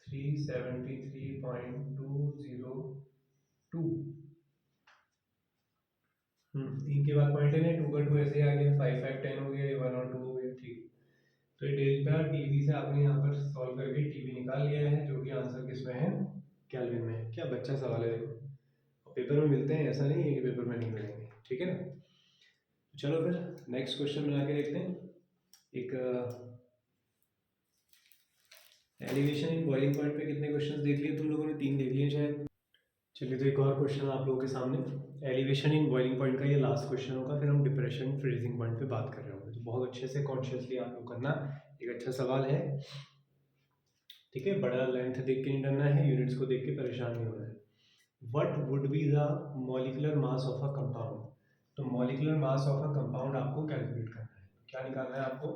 373.202। तीन के बाद पॉइंट है ना, 2 का 2 ऐसे आ गया, 5 5 10 हो गया, 1 और 2 हो गया, ठीक। तो ये डेल्टा टीवी से आपने यहाँ पर सॉल्व करके टीवी निकाल लिया है, जो कि आंसर किसमें है, केल्विन में है। क्या बच्चा सवाल है, देखो पेपर में मिलते हैं, ऐसा नहीं है कि पेपर में नहीं मिलेंगे, ठीक है ना। चलो फिर नेक्स्ट क्वेश्चन बना के देखते हैं। एक एलिवेशन इन बॉइलिंग पॉइंट पे कितने क्वेश्चंस देख लिए तुम लोगों ने, 3 देख लिए शायद। चलिए तो एक और क्वेश्चन आप लोगों के सामने, एलिवेशन इन बॉइलिंग पॉइंट का ये लास्ट क्वेश्चन होगा, फिर हम डिप्रेशन फ्रीजिंग पॉइंट पे बात कर रहे होंगे, तो बहुत अच्छे से कॉन्शियसली आप लोग करना, एक अच्छा सवाल है, ठीक है। बड़ा लेंथ देख के नहीं डरना है, यूनिट्स को देख के परेशान नहीं होना है। What would be the molecular mass of a compound, तो molecular mass of a compound आपको कैलकुलेट करना है, क्या निकालना है आपको,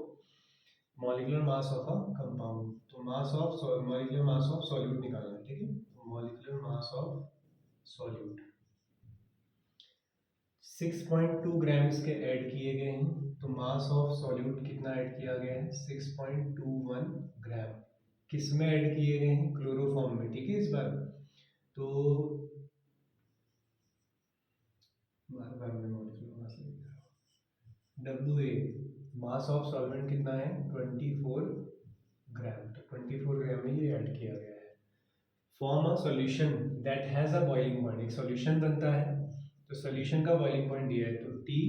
molecular mass of a compound, तो mass of molecular mass of solute निकालना है, ठीक है। तो molecular mass of solute 6.2 gram इसके ऐड किए गए हैं, तो मास ऑफ सॉल्यूट कितना ऐड किया गया है 6.21 ग्राम, किस में ऐड किए गए हैं, क्लोरोफॉर्म में, ठीक है। इस बार तो बार बार मैं मॉलिक्यूलर मास लिख रहा हूँ, WA मास ऑफ सॉल्वेंट कितना है 24 ग्राम, तो 24 ग्राम में ये ऐड किया गया है। Form a solution that has a boiling point, एक सॉल्यूशन बनता है, तो सॉल्यूशन का बॉइलिंग पॉइंट दिया है, तो टी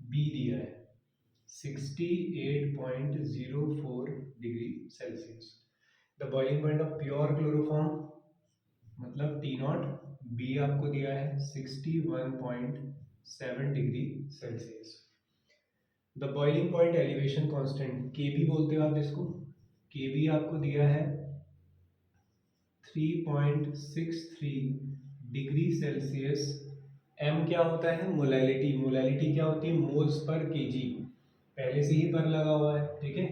बी दिया है 68.04 degree Celsius. The boiling point of pure chloroform मतलब टी नॉट, बी आपको दिया है 61.7 degree Celsius. The boiling point elevation constant के बी बोलते हो आप जिसको, के बी आपको दिया है 3.63 डिग्री सेल्सियस। एम क्या होता है, मोलैलिटी, मोलैलिटी क्या होती है, मोल्स पर केजी, पहले से ही पर लगा हुआ है, ठीक है।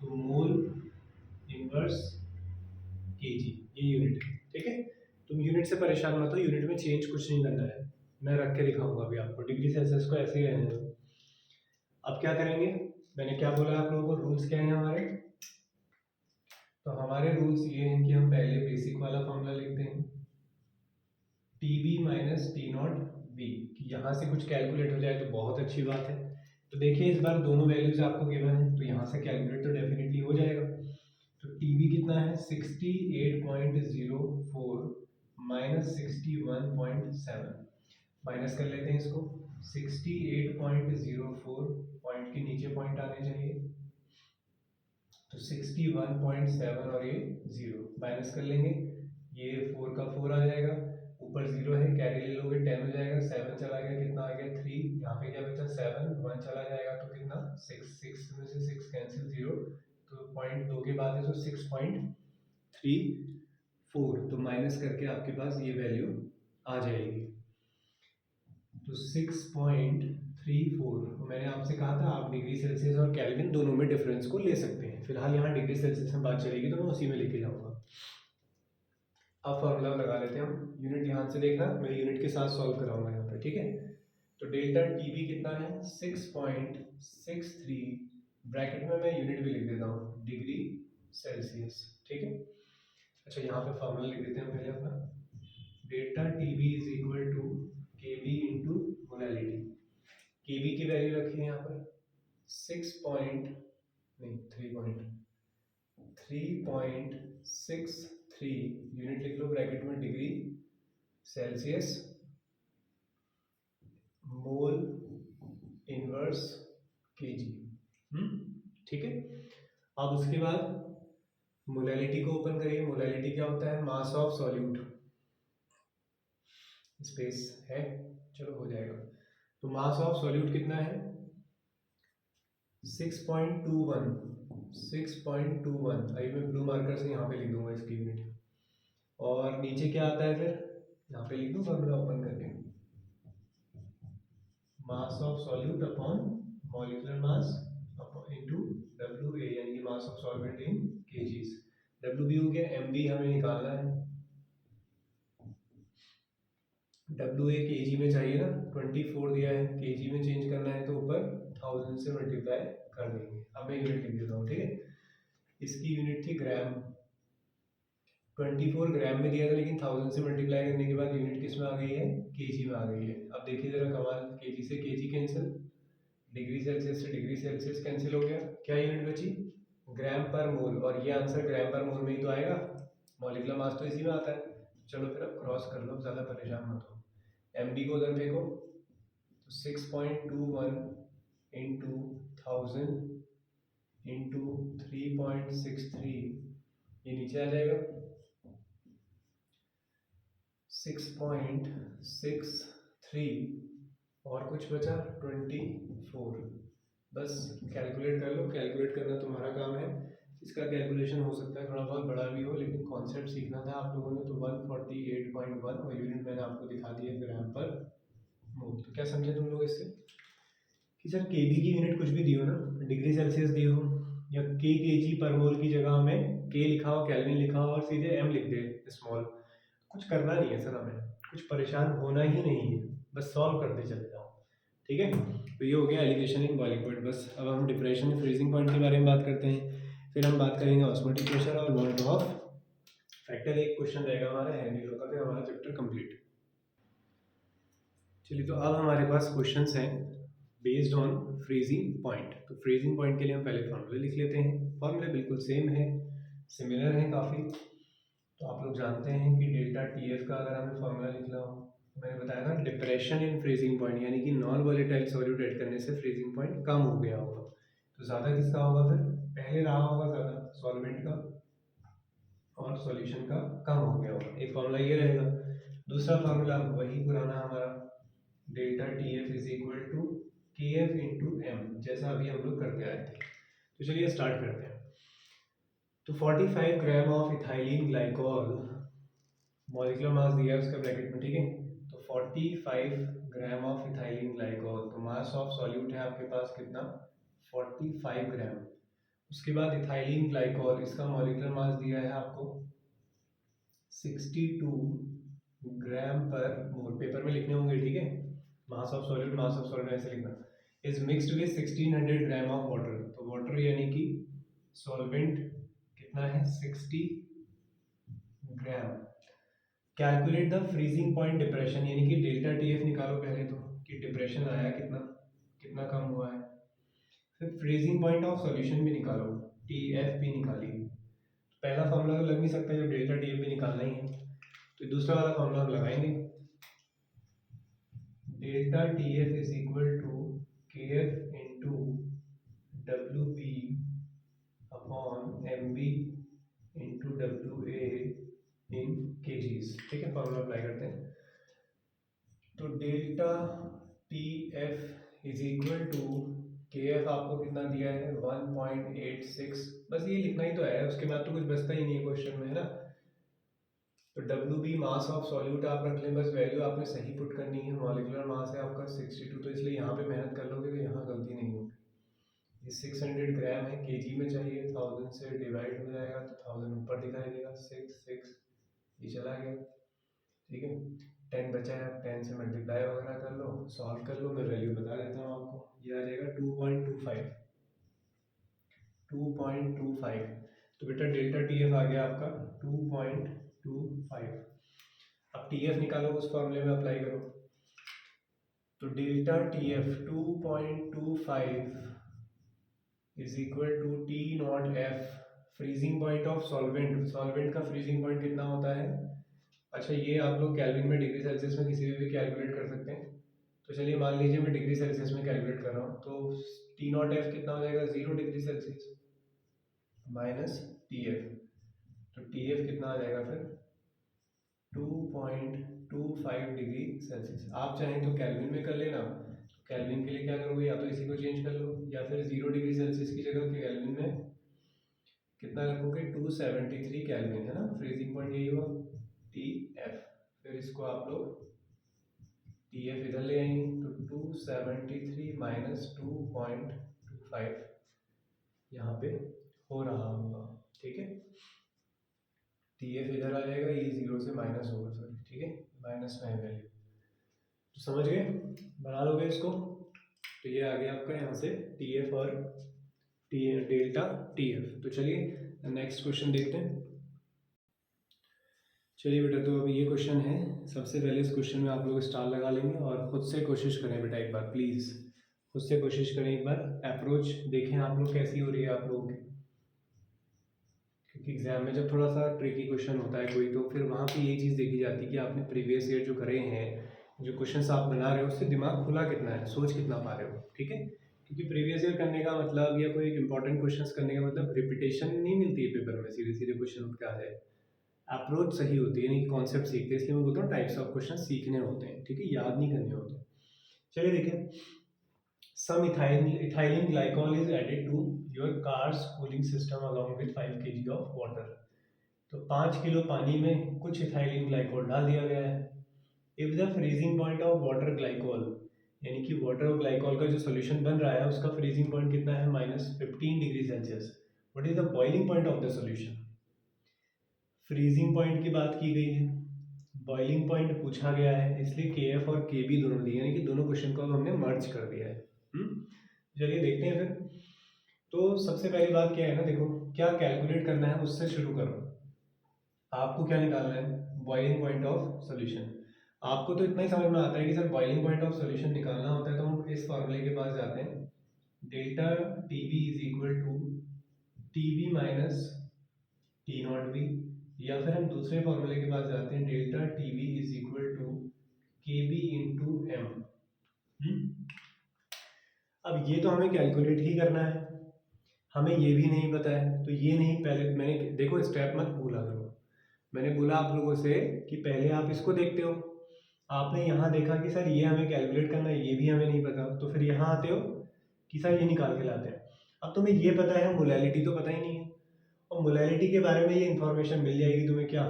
तो मोल इनवर्स केजी ये यूनिट है, ठीक है। तुम यूनिट से परेशान मत हो, यूनिट में चेंज कुछ नहीं करना है, मैं रख के दिखाऊंगा अभी आपको, डिग्री सेल्सियस को ऐसे ही रहने दो। अब क्या करेंगे, मैंने क्या बोला आप लोगों को, रूल्स क्या हैं हमारे, तो हमारे रूल्स ये हैं कि हम पहले बेसिक वाला फॉर्मूला लिखते हैं, T B minus T not B, यहाँ से कुछ कैलकुलेट हो जाए तो बहुत अच्छी बात है। तो देखिए इस बार दोनों वैल्यूज आपको गिवन है, तो यहाँ से कैलकुलेट तो डेफिनेटली हो जाएगा। तो टी बी कितना है 68.04 माइनस 61.7, माइनस कर लेते हैं इसको, 68.04 पॉइंट के नीचे पॉइंट आने चाहिए, तो 61.7 और ये 0 माइनस कर लेंगे, ये 4 का 4 आ जाएगा, ऊपर 0 है, कैरी ले लोगे 10 हो जाएगा, 7 चला गया, कितना आ गया 3, यहाँ पे क्या बचा 7, 1 चला जाएगा तो कितना 6, 6 में से 6 कैंसिल 0, तो पॉइंट 2 के बाद है तो 6.34, तो माइनस करके आपके पास ये वैल्यू आ जाएगी, तो 6.34। मैंने आपसे कहा था आप डिग्री सेल्सियस और केल्विन दोनों में डिफरेंस को ले सकते हैं, फिलहाल यहाँ डिग्री सेल्सियस में बात चलेगी तो मैं उसी में लेके जाऊँगा। अब फॉर्मूला लगा लेते हैं हम, यूनिट ध्यान से देखना, मैं यूनिट के साथ सॉल्व कराऊंगा यहाँ पे, ठीक है। तो डेल्टा टी बी कितना है 6.63, ब्रैकेट में मैं यूनिट भी लिख देता हूँ डिग्री सेल्सियस, ठीक है। अच्छा यहाँ पे फॉर्मूला लिख देते हैं पहले अपना, delta T B is equal to K B into molality, K B की वैल्यू रखी है यहाँ पर 3.63 3 यूनिट लिख लो ब्रैकेट में, degree Celsius mole inverse KG. ठीक है। अब उसके बाद मोलैलिटी को ओपन करिए। मोलैलिटी क्या होता है? Mass of solute. स्पेस है, चलो हो जाएगा। तो मास ऑफ सॉल्यूट कितना है? 6.21। 6.21। अभी मैं ब्लू मार्कर से यहाँ पे लिख दूंगा इसकी यूनिट। और नीचे क्या आता है फिर? यहाँ पे लिख दूँ फॉर्मूला ओपन करके, मास of solute upon molecular mass into WA, यानी मास of solvent in KGs. WB हो गया, MB हमें निकालना है। WA केजी में चाहिए ना, 24 दिया है, केजी में चेंज करना है तो ऊपर 1000 से मल्टीप्लाई कर देंगे। अब मैं यूनिट लिख देता हूँ, ठीक है। इसकी यूनिट थी ग्राम, 24 ग्राम में दिया था, लेकिन 1000 से मल्टीप्लाई करने के बाद यूनिट किस में आ गई है? केजी में आ गई है। अब देखिए जरा कमाल, केजी से केजी कैंसिल, डिग्री सेल्सियस से डिग्री सेल्सियस कैंसिल हो गया, क्या यूनिट बची? ग्राम पर मोल। और ये आंसर ग्राम पर मोल में ही तो आएगा, मॉलिक्यूलर मास तो इसी में आता है। चलो फिर अब क्रॉस कर लो, ज़्यादा परेशान मत हो। MB को उधर फेंको, तो 6.21 इंटू 1000 इंटू 3.63, ये नीचे आ जाएगा 6.63, और कुछ बचा 24। बस कैलकुलेट कर लो, कैलकुलेट करना तुम्हारा काम है। इसका कैलकुलेशन हो सकता है थोड़ा बहुत बड़ा भी हो, लेकिन कॉन्सेप्ट सीखना था आप लोगों ने। तो 148.1 और यूनिट मैंने आपको दिखा दी है ग्राम पर मोल। तो क्या समझे तुम लोग इससे कि सर केबी की यूनिट कुछ भी दी हो ना, डिग्री सेल्सियस दी हो या केजी पर मोल की जगह हमें के लिखा हो, केल्विन लिखा हो और सीधे एम लिख दे स्मॉल, कुछ करना नहीं है सर, हमें कुछ परेशान होना ही नहीं है, बस सॉल्व करते चले जाओ, ठीक है। तो ये हो गया एलिवेशन इन बॉइलिंग पॉइंट। बस अब हम डिप्रेशन फ्रीजिंग पॉइंट के बारे में बात करते हैं, फिर हम बात करेंगे ऑस्मोटिक प्रेशर और वॉल्ट ऑफ फैक्टर। एक क्वेश्चन रहेगा हमारा हेनरी लॉ का, फिर हमारा चैप्टर कंप्लीट। चलिए, तो अब हमारे पास क्वेश्चंस हैं बेस्ड ऑन फ्रीजिंग पॉइंट। तो फ्रीजिंग पॉइंट के लिए हम पहले फॉर्मूले लिख लेते हैं। फॉर्मूले बिल्कुल सेम है, सिमिलर है काफ़ी। तो आप लोग जानते हैं कि डेल्टा TF का अगर हमें फॉर्मूला लिखना हो, मैंने बताया था डिप्रेशन इन फ्रीजिंग पॉइंट, यानी कि नॉन वॉलेटाइल सॉल्यूट ऐड करने से फ्रीजिंग पॉइंट कम हो गया होगा। तो ज़्यादा किसका होगा? फिर पहले रहा होगा ज़्यादा सॉल्वेंट का, और सॉल्यूशन का कम हो गया होगा। एक फॉर्मूला ये रहेगा। दूसरा फॉर्मूला वही पुराना हमारा, delta TF is equal to KF into M, जैसा अभी हम लोग करते आए थे। तो चलिए स्टार्ट करते हैं। तो 45 gram of ethylene glycol, molecular mass दिया है उसका ब्रैकेट में, ठीक है। तो 45 ग्राम ऑफ इथाइलिन ग्लाइकोल, तो मास ऑफ सॉल्यूट है आपके पास कितना? 45 ग्राम। उसके बाद इथाइलिन ग्लाइकोल, इसका मॉलिक्यूलर मास दिया है आपको 62 ग्राम पर मोल। पेपर में लिखने होंगे, ठीक है। मास ऑफ सॉल्यूट ऐसे लिखना। Is mixed with 1600 gram of water. तो वाटर यानी कि सॉल्वेंट कितना है? 60 gram. Calculate the freezing point depression, यानी कि डेल्टा TF निकालो पहले तो, कि डिप्रेशन आया कितना, कितना कम हुआ है। फिर फ्रीजिंग पॉइंट ऑफ सॉल्यूशन भी निकालो, TF भी निकाली। पहला फॉर्मूला तो लग नहीं सकता जब डेल्टा TF भी निकालना ही है, तो दूसरा वाला फॉर्मूला हम लगाएंगे, delta TF is equal to KF into WB upon MB into WA in KGs, ठीक है। फॉर्मूला अप्लाई करते हैं। तो delta TF is equal to KF आपको कितना दिया है? 1.86। बस ये लिखना ही तो है, उसके बाद तो कुछ बचता ही नहीं है क्वेश्चन में, है ना। तो WB मास ऑफ सॉल्यूट आप रख लें, बस वैल्यू आपने सही पुट करनी है। मॉलिक्यूलर मास है आपका 62, तो इसलिए यहाँ पे मेहनत कर लोगे तो यहाँ गलती नहीं होगी। ये 600 ग्राम है, केजी में चाहिए, 1000 से डिवाइड हो जाएगा तो 1000 ऊपर दिखाई देगा, 6 ये चला गया, ठीक है। 10 बचा है, 10 से मल्टीप्लाई वगैरह कर लो, सॉल्व कर लो, मैं वैल्यू बता देता हूँ आपको। ये आ जाएगा 2.25। तो बेटा डेल्टा TF आ गया आपका 2.25। अब TF निकालो, उस फॉर्मूले में अप्लाई करो। तो delta TF 2.25 is equal to T not F freezing point of solvent, solvent का फ्रीजिंग पॉइंट कितना होता है? अच्छा, ये आप लोग केल्विन में, डिग्री सेल्सियस में किसी भी कैलकुलेट कर सकते हैं। तो चलिए मान लीजिए मैं डिग्री सेल्सियस में कैलकुलेट कर रहा हूँ, तो टी नॉट एफ कितना हो जाएगा? 0 degree Celsius minus T F, तो टी एफ कितना आ जाएगा फिर? 2.25 डिग्री सेल्सियस। आप चाहें तो केल्विन में कर लेना, केल्विन के लिए क्या करोगे, या तो इसी को चेंज कर लो, या फिर 0 डिग्री सेल्सियस की जगह केल्विन में कितना रखोगे? 273 केल्विन, है ना, फ्रीजिंग पॉइंट यही हुआ टी एफ। फिर इसको आप लोग टी एफ इधर ले आएंगे, तो 273 माइनस 2.25 यहाँ पे हो रहा होगा, ठीक है। टी एफ इधर आ जाएगा, ये 0 से माइनस होगा, सॉरी, ठीक है, माइनस में है वैल्यू। तो समझ गए, बना लोगे इसको। तो ये आ गया आपका यहाँ से टी एफ और टी डेल्टा टी एफ। तो चलिए नेक्स्ट क्वेश्चन देखते हैं। चलिए बेटा, तो अभी ये क्वेश्चन है। सबसे पहले इस क्वेश्चन में आप लोग स्टार लगा लेंगे और खुद से कोशिश करें बेटा, एक बार प्लीज़ खुद से कोशिश करें, एक बार अप्रोच देखें आप लोग कैसी हो रही है आप लोगों की। क्योंकि एग्जाम में जब थोड़ा सा ट्रिकी क्वेश्चन होता है कोई, तो फिर वहाँ पे ये चीज़ देखी जाती है कि आपने प्रीवियस ईयर जो करे हैं, जो क्वेश्चंस आप बना रहे हो, उससे दिमाग खुला कितना है, सोच कितना पा रहे हो, ठीक है। क्योंकि प्रीवियस ईयर करने का मतलब, या कोई इंपॉर्टेंट क्वेश्चंस करने का मतलब रिपीटेशन नहीं मिलती है पेपर में, सीधे सीधे क्वेश्चन उठ के आ जाए। अप्रोच सही होती है, यानी कि कॉन्सेप्ट सीखते हैं, इसलिए मैं बोलता हूँ टाइप्स ऑफ क्वेश्चन सीखने होते हैं, ठीक है, याद नहीं करने होते। चलिए देखें, some ethylene glycol is added to your car's cooling system along with 5 kg of water। तो 5 किलो पानी में कुछ इथाइलिन ग्लाइकोल डाल दिया गया है। If the freezing point of water glycol, यानी कि वाटर और ग्लाइकोल का जो सोल्यूशन बन रहा है उसका फ्रीजिंग पॉइंट कितना है? -15 degree Celsius. What is the boiling point of the solution? Freezing point की बात की गई है, बॉइलिंग पॉइंट पूछा गया है, इसलिए के एफ और के बी दोनों दिए, यानी कि दोनों क्वेश्चन को हमने मर्ज कर दिया है। चलिए देखते हैं फिर। तो सबसे पहली बात क्या है ना, देखो क्या कैलकुलेट करना है उससे शुरू करो। आपको क्या निकालना है? Boiling point of solution. आपको तो इतना ही समझ में आता है कि sir boiling point of solution निकालना होता है, तो हम इस फॉर्मूले के पास जाते हैं, delta T B is equal to T B minus T not B, या फिर हम दूसरे फॉर्मूले के पास जाते हैं, delta T B is equal to K B into M. अब ये तो हमें कैलकुलेट ही करना है, हमें ये भी नहीं पता है, तो ये नहीं, पहले मैंने, देखो स्टेप मत भूला करो। मैंने बोला आप लोगों से कि पहले आप इसको देखते हो, आपने यहाँ देखा कि सर ये हमें कैलकुलेट करना है, ये भी हमें नहीं पता, तो फिर यहाँ आते हो कि सर ये निकाल के लाते हैं। अब तुम्हें ये पता है, मोलैलिटी तो पता ही नहीं है, और मोलैलिटी के बारे में ये इन्फॉर्मेशन मिल जाएगी तुम्हें, क्या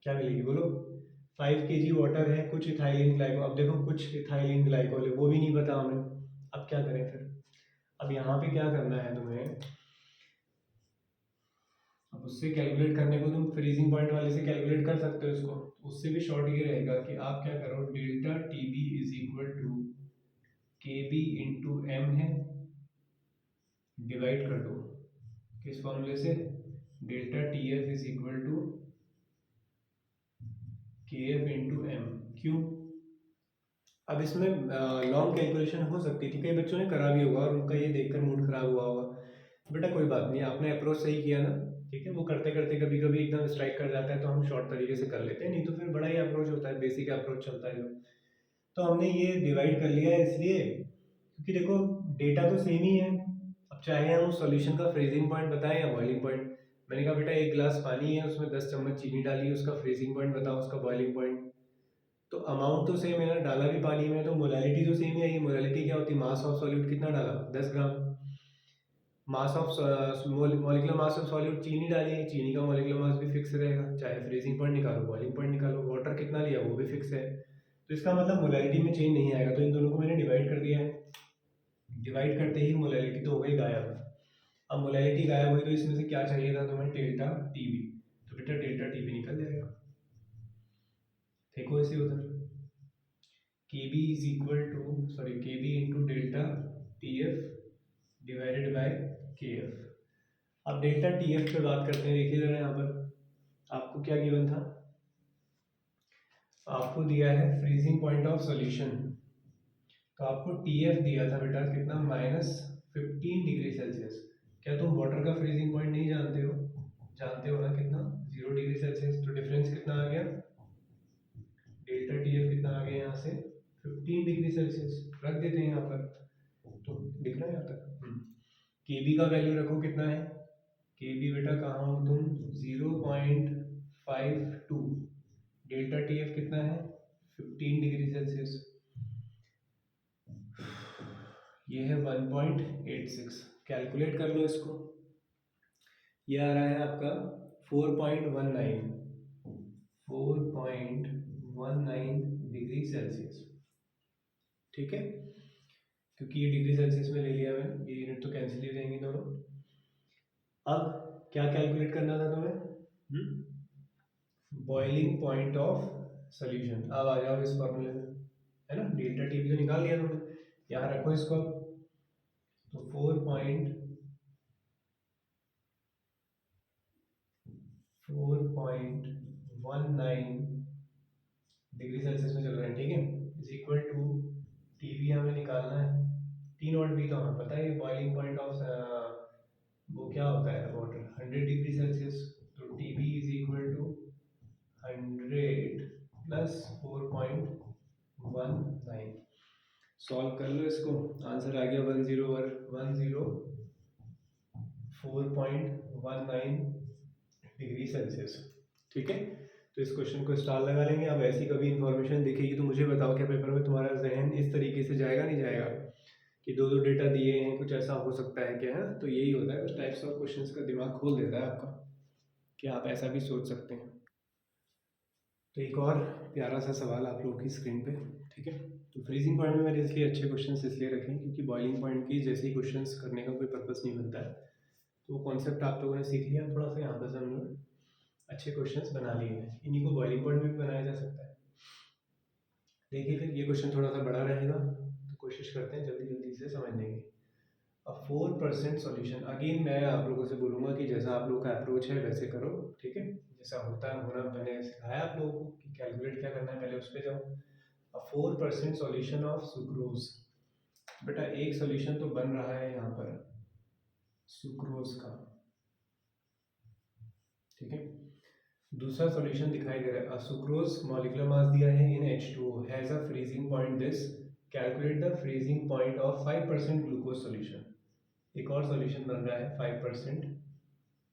क्या मिलेगी बोलो? 5 kg वाटर है, कुछ इथाइलिन ग्लाइकोल, अब देखो कुछ इथाइलिन ग्लाइकोल है, वो भी नहीं पता हमें। अब क्या करें फिर? अब यहाँ पे क्या करना है तुम्हें, अब उससे कैलकुलेट करने को तुम फ्रीजिंग पॉइंट वाले से कैलकुलेट कर सकते हो इसको, उससे भी शॉर्ट ये रहेगा कि आप क्या करो, delta T B is equal to K B into M है, डिवाइड कर दो किस फॉर्मूले से? Delta T F is equal to K F into M. क्यों? अब इसमें लॉन्ग कैलकुलेशन हो सकती थी, कई बच्चों ने करा भी होगा और उनका ये देखकर मूड खराब हुआ होगा। बेटा कोई बात नहीं, आपने अप्रोच सही किया ना, ठीक है। वो करते करते कभी कभी एकदम स्ट्राइक कर जाता है, तो हम शॉर्ट तरीके से कर लेते हैं, नहीं तो फिर बड़ा ही अप्रोच होता है, बेसिक अप्रोच चलता है जो। तो हमने ये डिवाइड कर लिया है इसलिए क्योंकि देखो डेटा तो सेम ही है। अब चाहे हम उस सॉल्यूशन का फ्रीजिंग पॉइंट बताएं या बॉइलिंग पॉइंट, मैंने कहा बेटा 1 गिलास पानी है, उसमें 10 चम्मच चीनी डाली, उसका फ्रीजिंग पॉइंट बताओ, उसका बॉइलिंग पॉइंट। तो अमाउंट तो सेम है ना, डाला भी पानी में, तो मोलैलिटी तो सेम ही आएगी। मोलैलिटी क्या होती है? मास ऑफ सॉल्यूट कितना डाला? 10 gram. Mass of molecular mass of solute चीनी डाली है, चीनी का मॉलिक्यूलर मास भी फिक्स रहेगा, चाहे फ्रीजिंग पॉइंट निकालो बॉइलिंग पॉइंट निकालो। वाटर कितना लिया वो भी फिक्स है, तो इसका मतलब मोलैलिटी में चेंज नहीं आएगा। तो इन दोनों को मैंने डिवाइड कर दिया है, डिवाइड करते ही मोलैलिटी तो हो गई गायब। अब मोलैलिटी गायब हुई तो इसमें से क्या चाहिए था तुम्हें? Delta TB. तो बेटा डेल्टा टीबी निकल जाएगा, देखो इसे उधर, K B is equal to, sorry, K B into delta T F divided by K F. अब डेल्टा टी एफ पे बात करते हैं, देखिए जरा यहाँ पर आपको क्या गिवन था, आपको दिया है फ्रीजिंग पॉइंट ऑफ सॉल्यूशन, तो आपको टी एफ दिया था बेटा कितना? -15 डिग्री सेल्सियस। क्या तुम वाटर का फ्रीजिंग पॉइंट नहीं जानते हो? जानते हो ना कितना, 0 डिग्री सेल्सियस। तो डिफरेंस कितना आ गया, डेल्टा टी एफ कितना आ गया यहाँ से 15 डिग्री सेल्सियस। रख देते हैं यहाँ पर, तो दिख रहा है यहाँ तक। के बी का वैल्यू रखो, कितना है के बी बेटा, कहाँ हो तुम, 0.52। डेल्टा टी एफ कितना है 15 डिग्री सेल्सियस, ये है 1.86। कैलकुलेट कर लो इसको, ये आ रहा है आपका 4.19 डिग्री सेल्सियस। ठीक है, क्योंकि ये डिग्री सेल्सियस में ले लिया मैंने, ये यूनिट तो कैंसिल ही रहेंगी दोनों। अब क्या कैलकुलेट करना था तुम्हें, बॉइलिंग पॉइंट ऑफ सॉल्यूशन। अब आ जाओ इस फॉर्मूले में, है ना, डेल्टा टी भी तो निकाल लिया तुमने, यहाँ रखो इसको। तो 4.19 डिग्री सेल्सियस में चल रहा है, ठीक है, is equal to T V हमें निकालना है, टी नॉट बी तो हमें पता है बॉइलिंग पॉइंट ऑफ वो क्या होता है वाटर, 100 डिग्री सेल्सियस। तो T B is equal to 100 plus 4.19। Solve कर लो इसको, आंसर आ गया 104.19 डिग्री सेल्सियस। ठीक है, तो इस क्वेश्चन को स्टार लगा लेंगे। अब ऐसी कभी इन्फॉर्मेशन दिखेगी तो मुझे बताओ, क्या पेपर में तुम्हारा जहन इस तरीके से जाएगा नहीं जाएगा कि दो दो डेटा दिए हैं, कुछ ऐसा हो सकता है क्या, है? तो यही होता है, कुछ टाइप्स ऑफ क्वेश्चंस का दिमाग खोल देता है आपका कि आप ऐसा भी सोच सकते हैं। तो एक और प्यारा सा सवाल आप लोगों की स्क्रीन पे, ठीक है। तो फ्रीजिंग पॉइंट में मैंने इसलिए अच्छे क्वेश्चंस इसलिए रखे क्योंकि बॉइलिंग पॉइंट की जैसे ही क्वेश्चंस करने का कोई पर्पस नहीं बनता है, तो वो कॉन्सेप्ट आप लोगों ने सीख लिया, थोड़ा सा यहाँ पर से हम लोग अच्छे क्वेश्चंस बना लिए हैं, इन्हीं को बॉइलिंग पॉइंट में भी बनाया जा सकता है। देखिए फिर ये क्वेश्चन थोड़ा सा बड़ा रहेगा, तो कोशिश करते हैं जल्दी जल्दी से समझने की। अब 4% सॉल्यूशन, अगेन मैं आप लोगों से बोलूँगा कि जैसा आप लोगों का अप्रोच है वैसे करो, ठीक है, जैसा होता है होना, मैंने सिखाया आप लोगों को कि कैलकुलेट क्या करना है, पहले उस पर जाओ। अब 4% सॉल्यूशन ऑफ सुक्रोज, बेटा एक सॉल्यूशन तो बन रहा है यहाँ पर सुक्रोज का, ठीक है, दूसरा सॉल्यूशन दिखाई दे रहा है, सुक्रोज मॉलिक्यूलर मास दिया है इन H2O has a freezing point this, calculate the freezing point of 5% glucose solution. एक और सॉल्यूशन बन रहा है 5%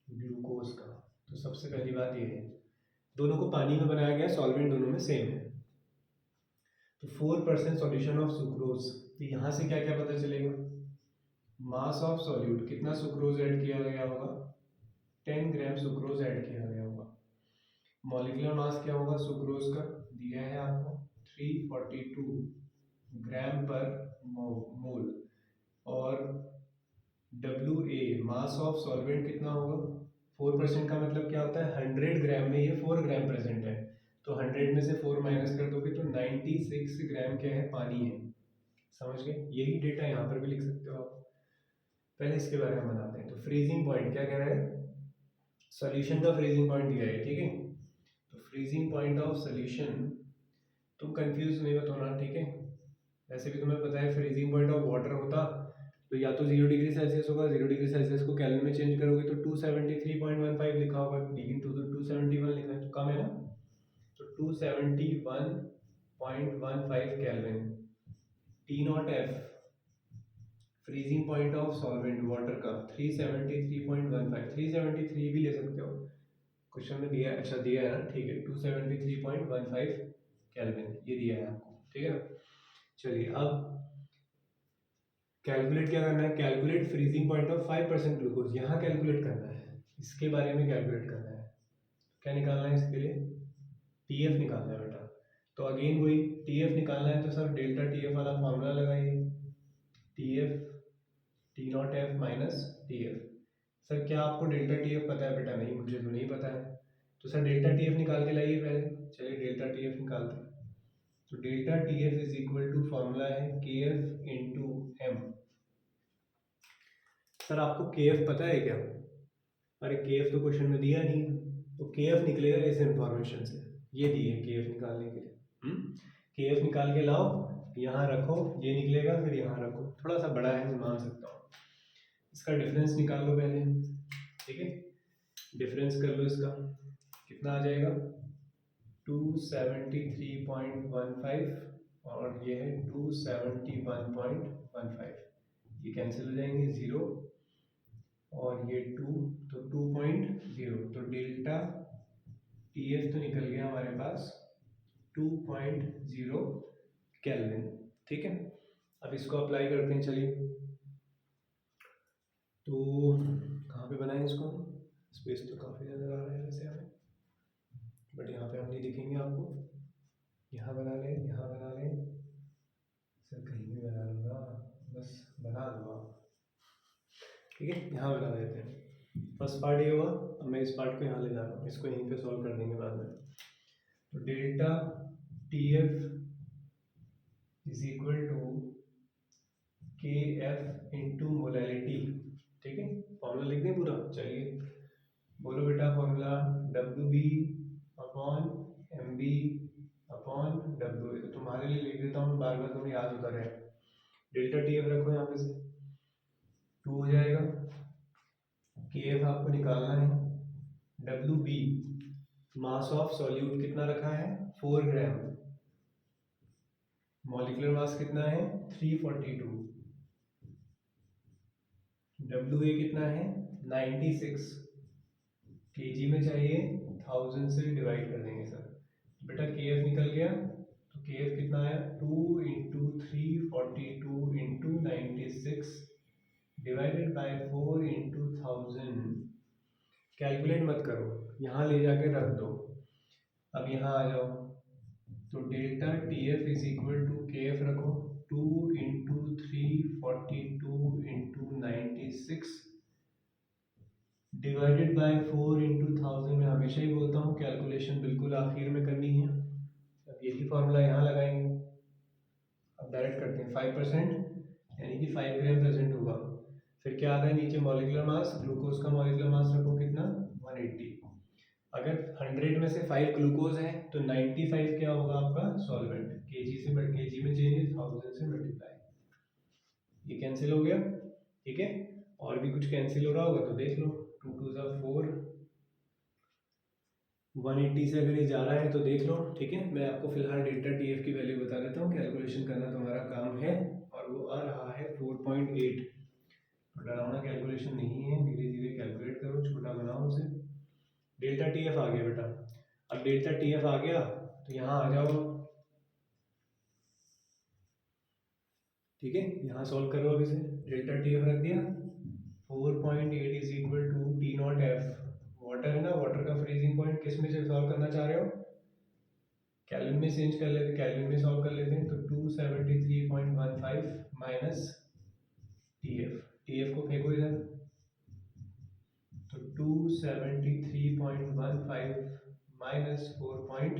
ग्लूकोज का। तो सबसे पहली बात ये है, दोनों को पानी में बनाया गया, सॉल्वेंट दोनों में सेम है। तो 4% सॉल्यूशन ऑफ सुक्रोज, तो यहाँ से क्या क्या पता चलेगा, मास ऑफ सॉल्यूट, कितना सुक्रोज ऐड किया गया होगा, 10 ग्राम सुक्रोज ऐड किया गया होगा। मॉलिक्यूलर मास क्या होगा सुक्रोज का, दिया है आपको 342 ग्राम पर मोल। और WA मास ऑफ सॉल्वेंट कितना होगा, 4% का मतलब क्या होता है, 100 ग्राम में ये 4 ग्राम प्रेजेंट है, तो 100 में से 4 माइनस कर दोगे तो 96 ग्राम क्या है, पानी है। समझ गए, यही डेटा यहाँ पर भी लिख सकते हो आप। पहले इसके बारे में बताते हैं। तो फ्रीजिंग पॉइंट क्या कह रहा है, सॉल्यूशन का फ्रीजिंग पॉइंट दिया है, ठीक है। तो फ्रीजिंग पॉइंट ऑफ सॉल्यूशन, तुम कंफ्यूज नहीं मत होना, ठीक है, वैसे भी तुम्हें पता है फ्रीजिंग पॉइंट ऑफ वाटर होता तो या तो 0 डिग्री सेल्सियस होगा, 0 डिग्री सेल्सियस को केल्विन में चेंज करोगे तो 273.15 लिखा होगा, लेकिन तो 271 लिखा है, तो कम है ना, तो 271.15 kelvin. T naught F freezing point of solvent water का 373.15, 373 भी ले सकते हो, क्वेश्चन में दिया है, अच्छा दिया है ना, ठीक है, 273.15 केल्विन ये दिया है आपको, ठीक है। चलिए अब कैलकुलेट क्या करना है, calculate freezing point of 5% glucose, यहाँ कैलकुलेट करना है, इसके बारे में कैलकुलेट करना है। क्या निकालना है इसके लिए, TF निकालना है बेटा। तो अगेन वही TF निकालना है, तो सर डेल्टा TF वाला फॉर्मूला लगाइए, TF T not F minus TF। Sir क्या आपको डेल्टा TF पता है बेटा, नहीं मुझे तो नहीं पता है, तो सर डेल्टा TF निकाल के लाइए पहले, चलिए डेल्टा TF निकालते हैं। तो delta TF is equal to formula है KF इंटू M। सर आपको KF पता है क्या, अरे KF तो क्वेश्चन में दिया नहीं है, तो KF निकलेगा इस इंफॉर्मेशन से, ये दी है KF निकालने के लिए। KF निकाल के लाओ, यहाँ रखो, ये निकलेगा, फिर यहाँ रखो, थोड़ा सा बड़ा है मैं मान सकता हूँ, इसका डिफरेंस निकाल लो पहले, ठीक है। डिफरेंस कर लो इसका, कितना आ जाएगा 273.15 और ये है 271.15, ये कैंसिल हो जाएंगे, 0 और ये 2, तो 2.0, तो डेल्टा टी एफ तो निकल गया हमारे पास 2.0 केल्विन, ठीक है। अब इसको अप्लाई करते हैं, चलिए। तो कहाँ पे बनाएं इसको, स्पेस तो काफ़ी ज़्यादा आ रहा है वैसे हमें, बट यहाँ पे हम नहीं दिखेंगे आपको, यहाँ बना लें, यहाँ बना लें, सर कहीं भी बना लूँगा, बस बना दो आप, ठीक है। यहाँ बना देते हैं, फर्स्ट पार्ट ये हुआ। अब मैं इस पार्ट को यहाँ ले जा रहा हूँ, इसको यहीं पे सॉल्व कर देंगे बाद में। तो delta T F is equal to K F into molality, ठीक है। फॉर्मूला लिख दें पूरा, चलिए बोलो बेटा formula, W B upon M B upon W, तो तुम्हारे लिए लिख देता हूँ, बार बार तुम्हें याद होता रहे। डेल्टा टी एफ रखो यहाँ पे से 2 हो जाएगा, के एफ आपको निकालना है, W B mass of solute कितना रखा है 4 ग्राम, मॉलिक्यूलर मास कितना है 342, डब्ल्यू ए कितना है 96, केजी में चाहिए 1000 से डिवाइड कर देंगे सर, बेटा के एफ निकल गया, तो के एफ कितना आया 2 into 342 into 96 divided by 4 into 1000। Calculate मत करो, यहाँ ले जाके रख दो। अब यहाँ आ जाओ, तो delta T F is equal to K F रखो 2 into 342 into 96 divided by 4 into 1000। मैं हमेशा ही बोलता हूँ कैलकुलेशन बिल्कुल आखिर में करनी है। अब यही फॉर्मूला यहाँ लगाएंगे, अब डायरेक्ट करते हैं 5%, यानी कि 5 ग्राम प्रेजेंट होगा। फिर क्या आता है नीचे मॉलिक्यूलर मास, ग्लूकोज का मॉलिक्यूलर मास रखो कितना 180। अगर 100 में से 5 ग्लूकोज है तो 95 क्या होगा आपका सॉल्वेंट, केजी से केजी में चेंज है 1000 से मल्टीप्लाई, ये कैंसिल हो गया, ठीक है। और भी कुछ कैंसिल हो रहा होगा तो देख लो, 2 2 ज़ा 4, 180 से अगर ये जा रहा है तो देख लो, ठीक है। मैं आपको फिलहाल डेल्टा टी एफ की वैल्यू बता देता हूँ, कैलकुलेशन करना तुम्हारा काम है, और वो आ रहा है 4.8। डरावना कैलकुलेशन नहीं है, धीरे धीरे कैलकुलेट करो, छोटा बनाओ उसे। डेल्टा टी एफ आ गया बेटा, अब डेल्टा टी एफ आ गया तो यहाँ आ जाओ, ठीक है। यहाँ सॉल्व करो, अभी से डेल्टा टी एफ रख दिया, 4.8 is equal to T naught F, water है ना, वाटर का फ्रीजिंग पॉइंट किस में से सॉल्व करना चाह रहे हो, केल्विन में चेंज कर लेते, केल्विन में सॉल्व कर लेते हैं। तो 273.15 माइनस टी एफ को फेंको इधर, तो 273.15 माइनस 4.8,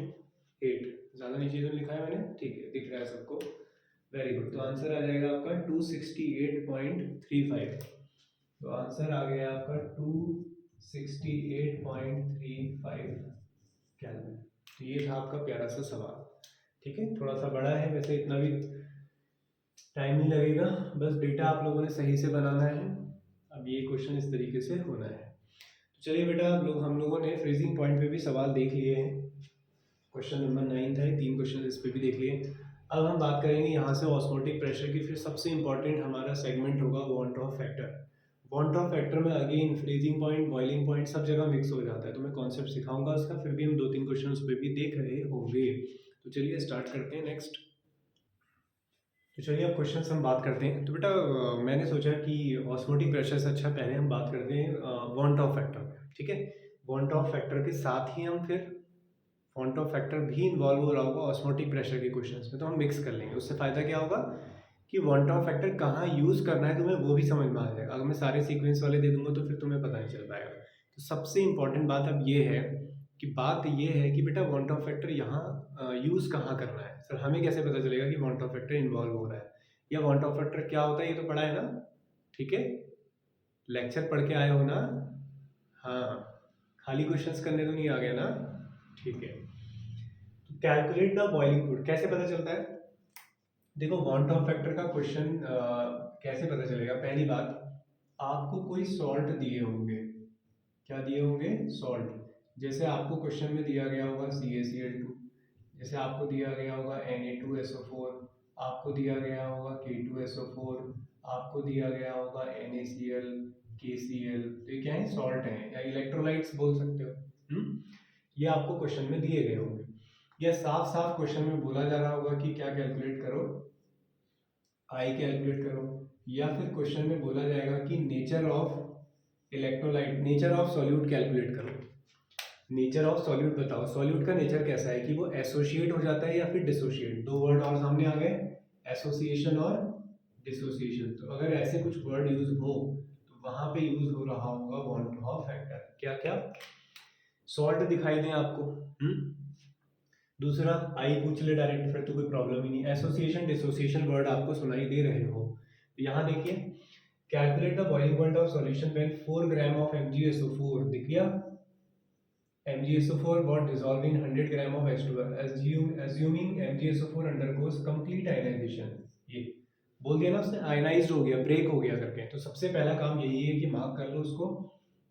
ज़्यादा नीचे तो लिखा है मैंने, ठीक है, दिख रहा है सबको, वेरी गुड। तो आंसर आ जाएगा आपका 268.35, तो आंसर आ गया आपका 268.35 केल्विन। तो ये था आपका प्यारा सा सवाल, ठीक है। थोड़ा सा बड़ा है वैसे, इतना भी टाइम नहीं लगेगा, बस डेटा आप लोगों ने सही से बनाना है। अब ये क्वेश्चन इस तरीके से होना है। तो चलिए बेटा, हम लोगों ने फ्रीजिंग पॉइंट पे भी सवाल देख लिए हैं, क्वेश्चन नंबर 9 था, 3 क्वेश्चन इस पे भी देख लिए। अब हम बात करेंगे यहाँ से ऑस्मोटिक प्रेशर की। फिर सबसे इंपॉर्टेंट हमारा सेगमेंट होगा van't Hoff factor. Van't Hoff factor में again freezing point, boiling point सब जगह मिक्स हो जाता है, तो मैं कॉन्सेप्ट सिखाऊंगा उसका, फिर भी हम 2-3 क्वेश्चन उस पर भी देख रहे होंगे। तो चलिए स्टार्ट करते हैं नेक्स्ट। तो चलिए अब क्वेश्चन हम बात करते हैं। तो बेटा मैंने सोचा कि ऑस्मोटिक प्रेशर से अच्छा पहले हम बात करते हैं वॉन ऑफ फैक्टर, ठीक है। वॉन ऑफ फैक्टर के साथ ही हम फिर वॉन ऑफ फैक्टर भी इन्वॉल्व हो रहा होगा ऑस्मोटिक प्रेशर के क्वेश्चंस में, तो हम मिक्स कर लेंगे। उससे फ़ायदा क्या होगा कि वॉन ऑफ फैक्टर कहाँ यूज़ करना है तुम्हें वो भी समझ में आ जाएगा। अगर मैं सारे सीक्वेंस वाले दे दूंगा तो फिर तुम्हें पता नहीं चल पाएगा। तो सबसे इंपॉर्टेंट बात अब ये है कि बेटा वॉन ऑफ फैक्टर यहाँ यूज़ कहाँ करना है। सर हमें कैसे पता चलेगा कि वॉन ऑफ फैक्टर इन्वॉल्व हो रहा है या वॉन ऑफ फैक्टर क्या होता है, ये तो पढ़ा है ना, ठीक है, लेक्चर पढ़ के आए हो ना, हाँ, खाली क्वेश्चंस करने तो नहीं आ गया ना, ठीक है। कैलकुलेट द बॉइलिंग पॉइंट कैसे पता चलता है, देखो वॉन ऑफ फैक्टर का क्वेश्चन कैसे पता चलेगा। पहली बात, आपको कोई सॉल्ट दिए होंगे, क्या दिए होंगे, सॉल्ट। जैसे आपको क्वेश्चन में दिया गया होगा CaCl2, जैसे आपको दिया गया होगा Na2SO4, आपको दिया गया होगा K2SO4, आपको दिया गया होगा NaCl, KCl, तो ये क्या है, सॉल्ट है या इलेक्ट्रोलाइट्स बोल सकते हो। ये आपको क्वेश्चन में दिए गए होंगे, या साफ साफ क्वेश्चन में बोला जा रहा होगा कि क्या कैलकुलेट करो, आई कैलकुलेट करो, या फिर क्वेश्चन में बोला जाएगा कि nature of electrolyte, nature of solute calculate करो। नेचर ऑफ सॉल्यूट बताओ, सॉल्यूट का नेचर कैसा है कि वो एसोसिएट हो जाता है या फिर डिसोसिएट। दो वर्ड और सामने आ गए, एसोसिएशन और डिसोसिएशन। तो अगर ऐसे कुछ वर्ड यूज हो तो वहां पे यूज हो रहा होगा वॉन टू हाउ फैक्टर। क्या क्या, सॉल्ट दिखाई दें आपको, दूसरा आई पूछ ले डायरेक्ट, फिर तो कोई प्रॉब्लम ही नहीं। एसोसिएशन डिसोसिएशन वर्ड आपको सुनाई दे रहे हो, तो यहाँ देखिए, calculate the boiling point of solution when 4 gram of MgSO4, दिख गया, MgSO4 got dissolved in 100 gram of H2O, assuming MgSO4 undergoes complete ionization। ये बोल दिया ना उसने, आयनाइज्ड हो गया, ब्रेक हो गया करके। तो सबसे पहला काम यही है कि मार्क कर लो उसको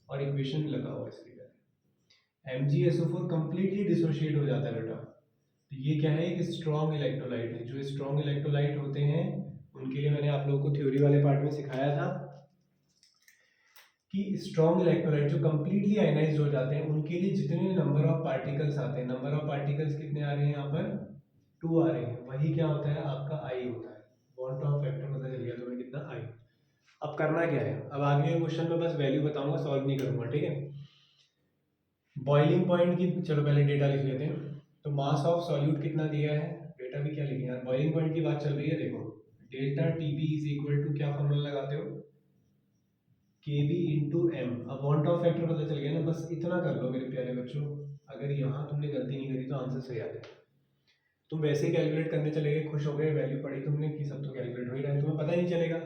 और इक्वेशन लगाओ इसके पहले। MgSO4 कंप्लीटली डिसोशिएट हो जाता है बेटा, तो ये क्या है, एक स्ट्रॉन्ग इलेक्ट्रोलाइट है। जो स्ट्रॉन्ग इलेक्ट्रोलाइट होते हैं उनके लिए मैंने आप लोगों को थ्योरी वाले पार्ट में सिखाया था कि स्ट्रॉन्ग इलेक्ट्रोलाइट जो कंप्लीटली आयनाइज्ड हो जाते हैं उनके लिए जितने नंबर ऑफ पार्टिकल्स आते हैं, नंबर ऑफ पार्टिकल्स कितने आ रहे हैं यहाँ पर, 2 आ रहे हैं, वही क्या होता है, आपका आई होता है। बॉन्ड ऑफ फैक्टर पता चल गया तुम्हें कितना, आई। अब करना क्या है, अब आगे के क्वेश्चन में बस वैल्यू बताऊंगा, सॉल्व नहीं करूंगा, ठीक है। बॉइलिंग पॉइंट की चलो पहले डेटा लिख लेते हैं। तो मास ऑफ सॉल्यूट कितना दिया है, डेटा भी क्या लिखे यार, बॉइलिंग पॉइंट की बात चल रही है, देखो delta TB is equal to, क्या फॉर्मूला लगाते हो, KB इंटू एम। अब वॉन्ट ऑफ फैक्टर पता चल गया ना, बस इतना कर लो मेरे प्यारे बच्चों। अगर यहाँ तुमने गलती नहीं करी तो आंसर सही आ जाएगा। तुम वैसे ही कैलकुलेट करने चले गए, खुश हो गए, वैल्यू पढ़ी तुमने कि सब तो कैलकुलेट हो ही रहा है, तुम्हें पता ही नहीं चलेगा,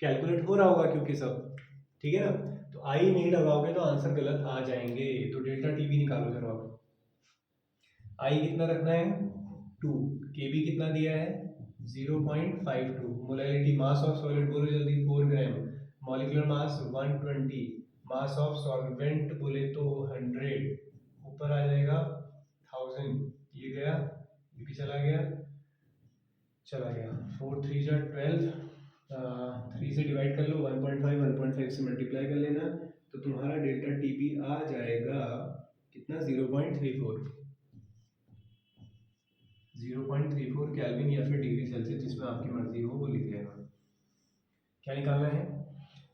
कैलकुलेट हो रहा होगा क्योंकि सब ठीक है ना। तो आई नहीं लगाओगे तो आंसर गलत आ जाएंगे। तो डेल्टा TB निकालो जरा, आप आई कितना रखना है, 2, KB कितना दिया है, 0.52, मोलैलिटी मास ऑफ सॉलिड बोलो जल्दी, 4 gram, molecular mass 120, mass of solvent बोले तो 100, ऊपर आ जाएगा 1000, ये गया, ये भी चला गया, चला गया, 4 3 जा 12, 3 से डिवाइड कर लो, 1.5 1.5 से मल्टीप्लाई कर लेना, तो तुम्हारा डेल्टा TB आ जाएगा कितना, 0.34, 0.34 केल्विन या फिर डिग्री सेल्सियस, जिसमें आपकी मर्जी हो वो लिख लेना। क्या निकालना है,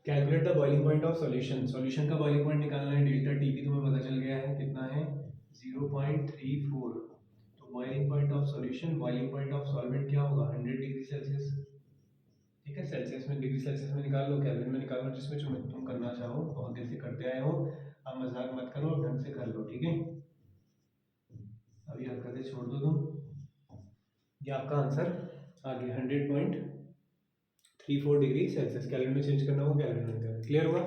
calculate the boiling point of solution, solution का बॉइलिंग पॉइंट निकालना है। डेल्टा TB तुम्हें पता चल गया है कितना है, 0.34। तो boiling point of solution, boiling point of solvent क्या होगा, 100 डिग्री सेल्सियस, ठीक है। सेल्सियस में, डिग्री सेल्सियस में निकाल लो, केल्विन में निकाल लो, जिसमें तुम करना चाहो, बहुत देर से करते आए हो, अब मजाक मत करो, अब ढंग से कर लो, ठीक है। अभी हरकतें छोड़ दो तुम, ये आपका आंसर आ गया 100.34 डिग्री सेल्सियस। कैलोरी में चेंज करना हो, कैलोरी में करना, क्लियर हुआ।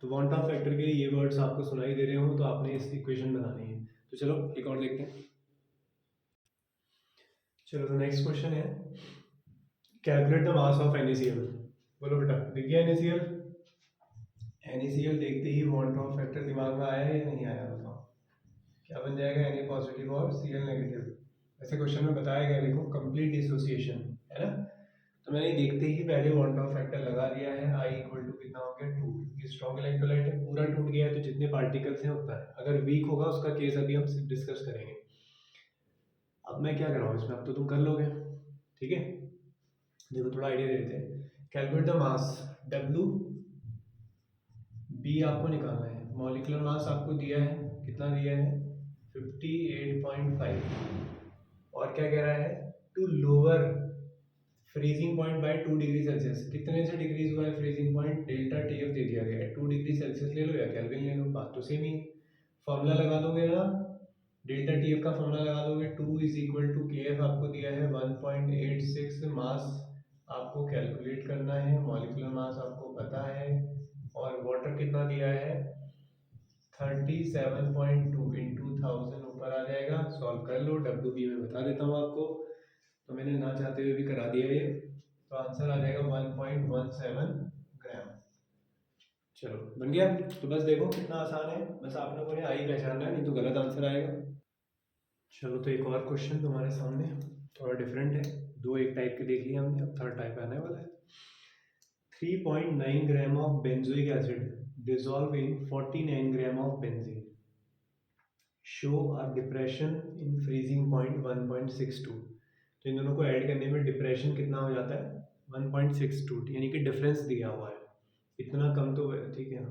तो वॉन्ट ऑफ फैक्टर के लिए ये वर्ड्स आपको सुनाई दे रहे हो तो आपने इस इक्वेशन बनानी है। तो चलो एक और देखते हैं। चलो तो नेक्स्ट क्वेश्चन है, calculate the mass of NaCl। बोलो बेटा, दिख गया NaCl, NaCl देखते ही वॉन्ट ऑफ फैक्टर दिमाग में आया या नहीं आया, बताओ क्या बन जाएगा, Na पॉजिटिव और Cl नेगेटिव। ऐसे क्वेश्चन में बताया गया, देखो कंप्लीट डिसोसिएशन है ना, तो मैंने देखते ही पहले वॉन्ट ऑफ फैक्टर लगा दिया है, I इक्वल टू कितना हो गया, 2, क्योंकि स्ट्रॉन्ग इलेक्ट्रोलाइट है, पूरा टूट गया है तो जितने पार्टिकल्स हैं उतना है, अगर वीक होगा उसका केस अभी हम डिस्कस करेंगे। अब मैं क्या कर रहा हूँ इसमें, अब तो तुम कर लोगे, ठीक है। देखो थोड़ा आइडिया देते हैं, calculate the mass, W B आपको निकालना है, मॉलिक्यूलर मास आपको दिया है, कितना दिया है, 58.5, और क्या कह रहा है, to lower freezing point by 2 degree Celsius, कितने से डिग्रीज हुआ है फ्रीजिंग पॉइंट, डेल्टा TF दे दिया गया है, 2 डिग्री सेल्सियस ले लो या केल्विन ले लो, बात तो सेम ही है। फॉर्मूला लगा दोगे ना, डेल्टा TF का फॉर्मूला लगा दोगे, 2 इज इक्वल टू KF आपको दिया है 1.86, मास आपको कैलकुलेट करना है, मॉलिक्यूलर मास आपको पता है, और वाटर कितना दिया है 37.2 इंटू 1000 ऊपर आ जाएगा, सॉल्व कर लो। WB में बता देता हूँ आपको, तो मैंने ना चाहते हुए भी करा दिया ये, तो आंसर आ जाएगा 1.17 ग्राम। चलो बन गया। तो बस देखो कितना आसान है, बस आप लोगों ने आई पहचानना है, नहीं तो गलत आंसर आएगा। चलो तो एक और क्वेश्चन तुम्हारे सामने, थोड़ा डिफरेंट है। दो एक टाइप के देख लिया हमने, अब थर्ड टाइप आने वाला है। 3.9 gram of benzoic acid dissolve in 49 gram of benzene, show a depression in freezing point 1.62। तो इन दोनों को ऐड करने में डिप्रेशन कितना हो जाता है, 1.62, यानी कि डिफरेंस दिया हुआ है, इतना कम तो ठीक है।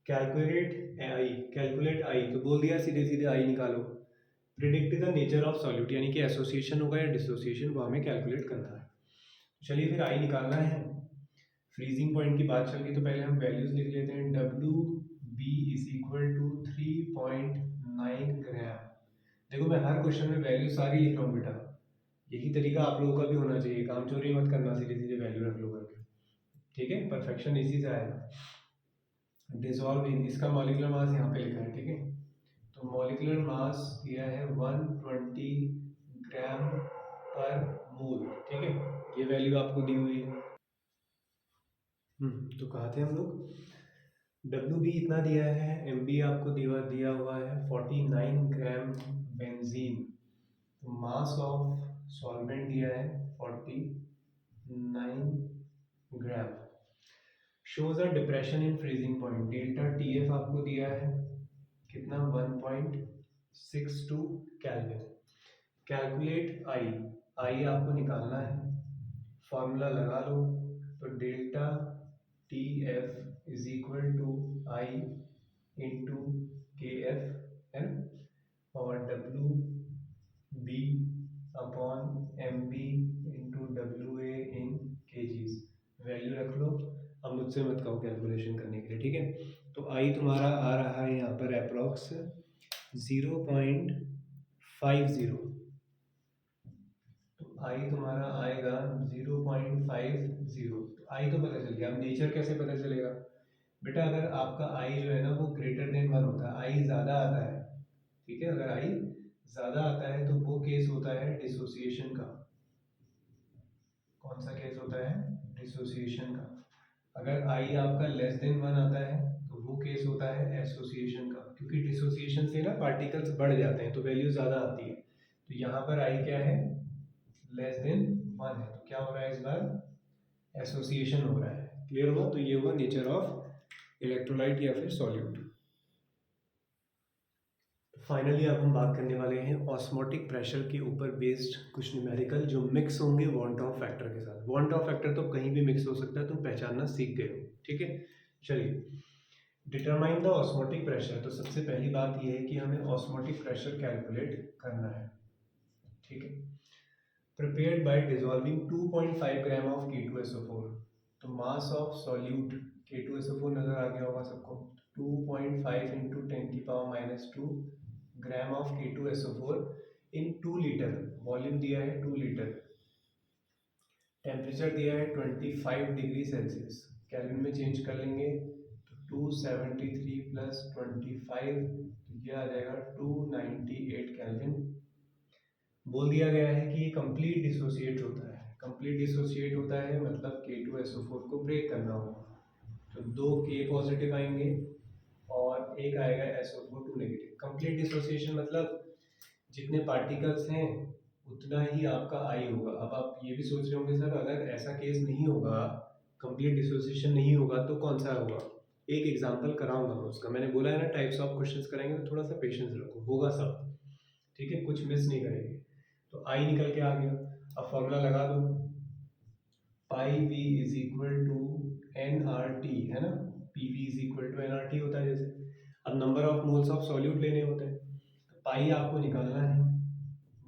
कैलकुलेट आई तो बोल दिया सीधे सीधे आई निकालो। Predict the nature of solute, यानी कि एसोसिएशन होगा या डिसोसिएशन, वो हमें कैलकुलेट करना है। चलिए फिर आई निकालना है। फ्रीजिंग पॉइंट की बात चल रही तो पहले हम वैल्यूज लिख लेते हैं। W B is equal to 3.9 gram. देखो मैं हर क्वेश्चन में वैल्यू सारी लिख रहा हूँ बेटा, यही तरीका आप लोगों का भी होना चाहिए, काम चोरी मत करना, सीधे सीधे वैल्यू रख लो करके, ठीक है, परफेक्शन इसी से आएगा। डिसॉल्व इन, इसका मॉलिक्यूलर मास यहाँ पे लिखा है, ठीक है। तो मॉलिक्यूलर मास दिया है 120 ग्राम पर मोल, ठीक है, ये वैल्यू आपको दी हुई है। तो कहा थे हम लोग, डब्ल्यू बी इतना दिया है, एम बी आपको दिया हुआ है 49 ग्राम बेंजीन, तो मास ऑफ सॉल्वेंट दिया है 49 gram. Shows a depression in freezing point, delta T F आपको दिया है कितना, 1.62 केल्विन। कैलकुलेट आई, आई आपको निकालना है, फॉर्मूला लगा लो। तो delta T F is equal to I into K F है ना, और W B upon M B into W A in kgs, value रख लो। अब मुझसे मत कहो कैलकुलेशन करने के लिए, ठीक है। तो आई तुम्हारा आ रहा है यहाँ पर अप्रोक्स 0.50, तो आई तुम्हारा आएगा 0.50। तो आई तो पता चल गया, अब नेचर कैसे पता चलेगा बेटा, अगर आपका आई जो है ना वो ग्रेटर देन 1 होता है, आई ज़्यादा आता है, ठीक है, अगर आई ज़्यादा आता है तो वो केस होता है डिसोसिएशन का। कौन सा केस होता है, डिसोसिएशन का। अगर आई आपका लेस देन 1 आता है तो वो केस होता है एसोसिएशन का, क्योंकि डिसोसिएशन से ना पार्टिकल्स बढ़ जाते हैं तो वैल्यू ज़्यादा आती है। तो यहाँ पर आई क्या है, लेस देन 1 है, तो क्या हो रहा है इस बार, एसोसिएशन हो रहा है। क्लियर हुआ, तो ये हुआ नेचर ऑफ इलेक्ट्रोलाइट या फिर सॉल्यूट। फाइनली अब हम बात करने वाले हैं ऑस्मोटिक प्रेशर के ऊपर बेस्ड कुछ न्यूमेरिकल जो मिक्स होंगे वॉन ऑफ फैक्टर के साथ। वॉन ऑफ फैक्टर तो कहीं भी मिक्स हो सकता है, तुम पहचानना सीख गए हो, ठीक है। चलिए, डिटरमाइन द ऑस्मोटिक प्रेशर, तो सबसे पहली बात यह है कि हमें ऑस्मोटिक प्रेशर कैलकुलेट करना है, ठीक है। Prepared by dissolving 2.5 gram of K2SO4, तो मास ऑफ सॉल्यूट K2SO4 नजर आ गया होगा सबको, 2.5 into 10⁻², gram of K2SO4 in 2 litre, volume दिया है 2 लीटर, टेम्परेचर दिया है 25 डिग्री सेल्सियस, केल्विन में चेंज कर लेंगे तो 273 प्लस 25, तो ये आ जाएगा 298 केल्विन। बोल दिया गया है कि ये कंप्लीट डिसोसिएट होता है, कंप्लीट डिसोसिएट होता है मतलब K2SO4 को ब्रेक करना होगा, तो 2 K पॉजिटिव आएंगे और एक आएगा SO4 2 नेगेटिव। कंप्लीट डिसोसिएशन मतलब जितने पार्टिकल्स हैं उतना ही आपका आई होगा। अब आप ये भी सोच रहे होंगे सर अगर ऐसा केस नहीं होगा, कंप्लीट डिसोसिएशन नहीं होगा तो कौन सा होगा, एक एग्जांपल कराऊंगा मैं उसका। मैंने बोला है ना टाइप्स ऑफ क्वेश्चंस कराएंगे तो थोड़ा सा पेशेंस रखो, होगा सब, ठीक है, कुछ मिस नहीं करेंगे। तो आई निकल के आ गया, अब फॉर्मूला लगा दो, P V is equal to N R T, है ना, P V is equal to N R T होता है जैसे। अब number of moles of solute लेने होते हैं, तो पाई आपको निकालना है,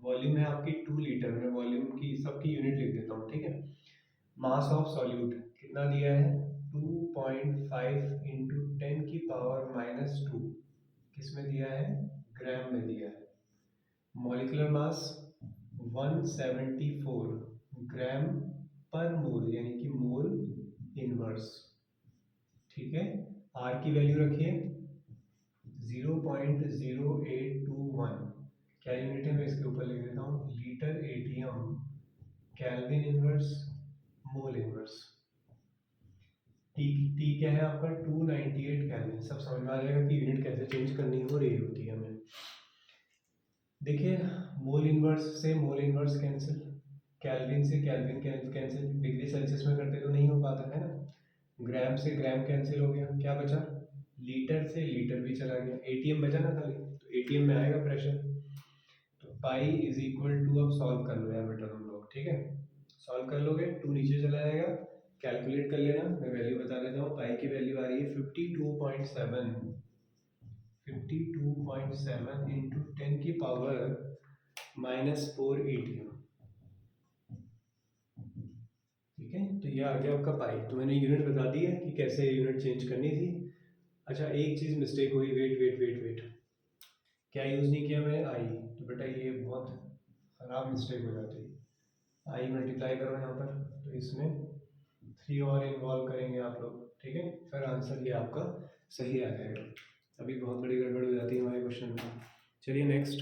वॉल्यूम है आपकी 2 लीटर, में वॉल्यूम की सबकी यूनिट लिख देता हूँ, ठीक है। मास ऑफ सॉल्यूट कितना दिया है, 2.5 इंटू 10⁻², किस में दिया है, ग्राम में दिया है। मॉलिक्यूलर मास 174 ग्राम पर मोल, यानी कि मोल इनवर्स, ठीक है। आर की वैल्यू रखिए 0.0821, क्या यूनिट है मैं इसके ऊपर लिख देता हूँ, litre ATM kelvin inverse mole inverse. T क्या है आपका 298 केल्विन। सब समझ में आ जाएगा कि यूनिट कैसे चेंज करनी है और यही होती है हमें। देखिए मोल इनवर्स से मोल इनवर्स कैंसिल, केल्विन से केल्विन कैंसिल, डिग्री सेल्सियस में करते तो नहीं हो पाता है ना। ग्राम से ग्राम कैंसिल हो गया, क्या बचा, लीटर से लीटर भी चला गया, एटीएम बचा ना खाली, तो एटीएम में आएगा प्रेशर। तो पाई इज इक्वल टू, अब सॉल्व कर लो यार बेटा तुम लोग, ठीक है, सॉल्व कर लोगे, 2 नीचे चला जाएगा, कैलकुलेट कर लेना, मैं वैल्यू बता देता हूँ। पाई की वैल्यू आ रही है 52.7, 52.7 इंटू 10 की पावर -4 एटीएम, ठीक है। तो ये आ गया आपका पाई। तो मैंने यूनिट बता दी है कि कैसे यूनिट चेंज करनी थी। अच्छा एक चीज़ मिस्टेक हुई, वेट वेट वेट वेट, क्या यूज़ नहीं किया मैंने, आई, तो बेटा ये बहुत ख़राब मिस्टेक हो जाती है। आई मल्टीप्लाई करो यहाँ पर, तो इसमें 3 और इन्वॉल्व करेंगे आप लोग, ठीक है, फिर आंसर ये आपका सही आ जाएगा। अभी बहुत बड़ी गड़बड़ हो जाती है हमारे क्वेश्चन में। चलिए नेक्स्ट,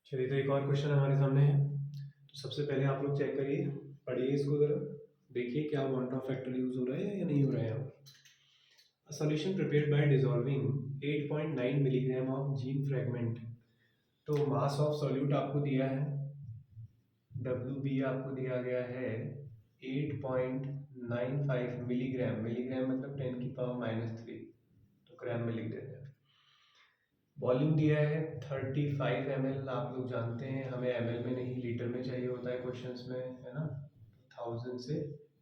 चलिए तो एक और क्वेश्चन हमारे सामने है। तो सबसे पहले आप लोग चेक करिए, पढ़िए इसको ज़रा, देखिए क्या क्वांटम फैक्टर यूज़ हो रहा है या नहीं हो रहा है यहाँ पर। A solution prepared by dissolving 8.9 milligram of gene fragment। तो मास ऑफ सॉल्यूट आपको दिया है, WB आपको दिया गया है 8.95 मिलीग्राम, मिलीग्राम मतलब 10 की पावर -3, तो ग्राम में लिख देते हैं। वॉल्यूम दिया है 35 ml, आप लोग जानते हैं हमें ml में नहीं लीटर में चाहिए होता है क्वेश्चंस में, है ना। 1000 से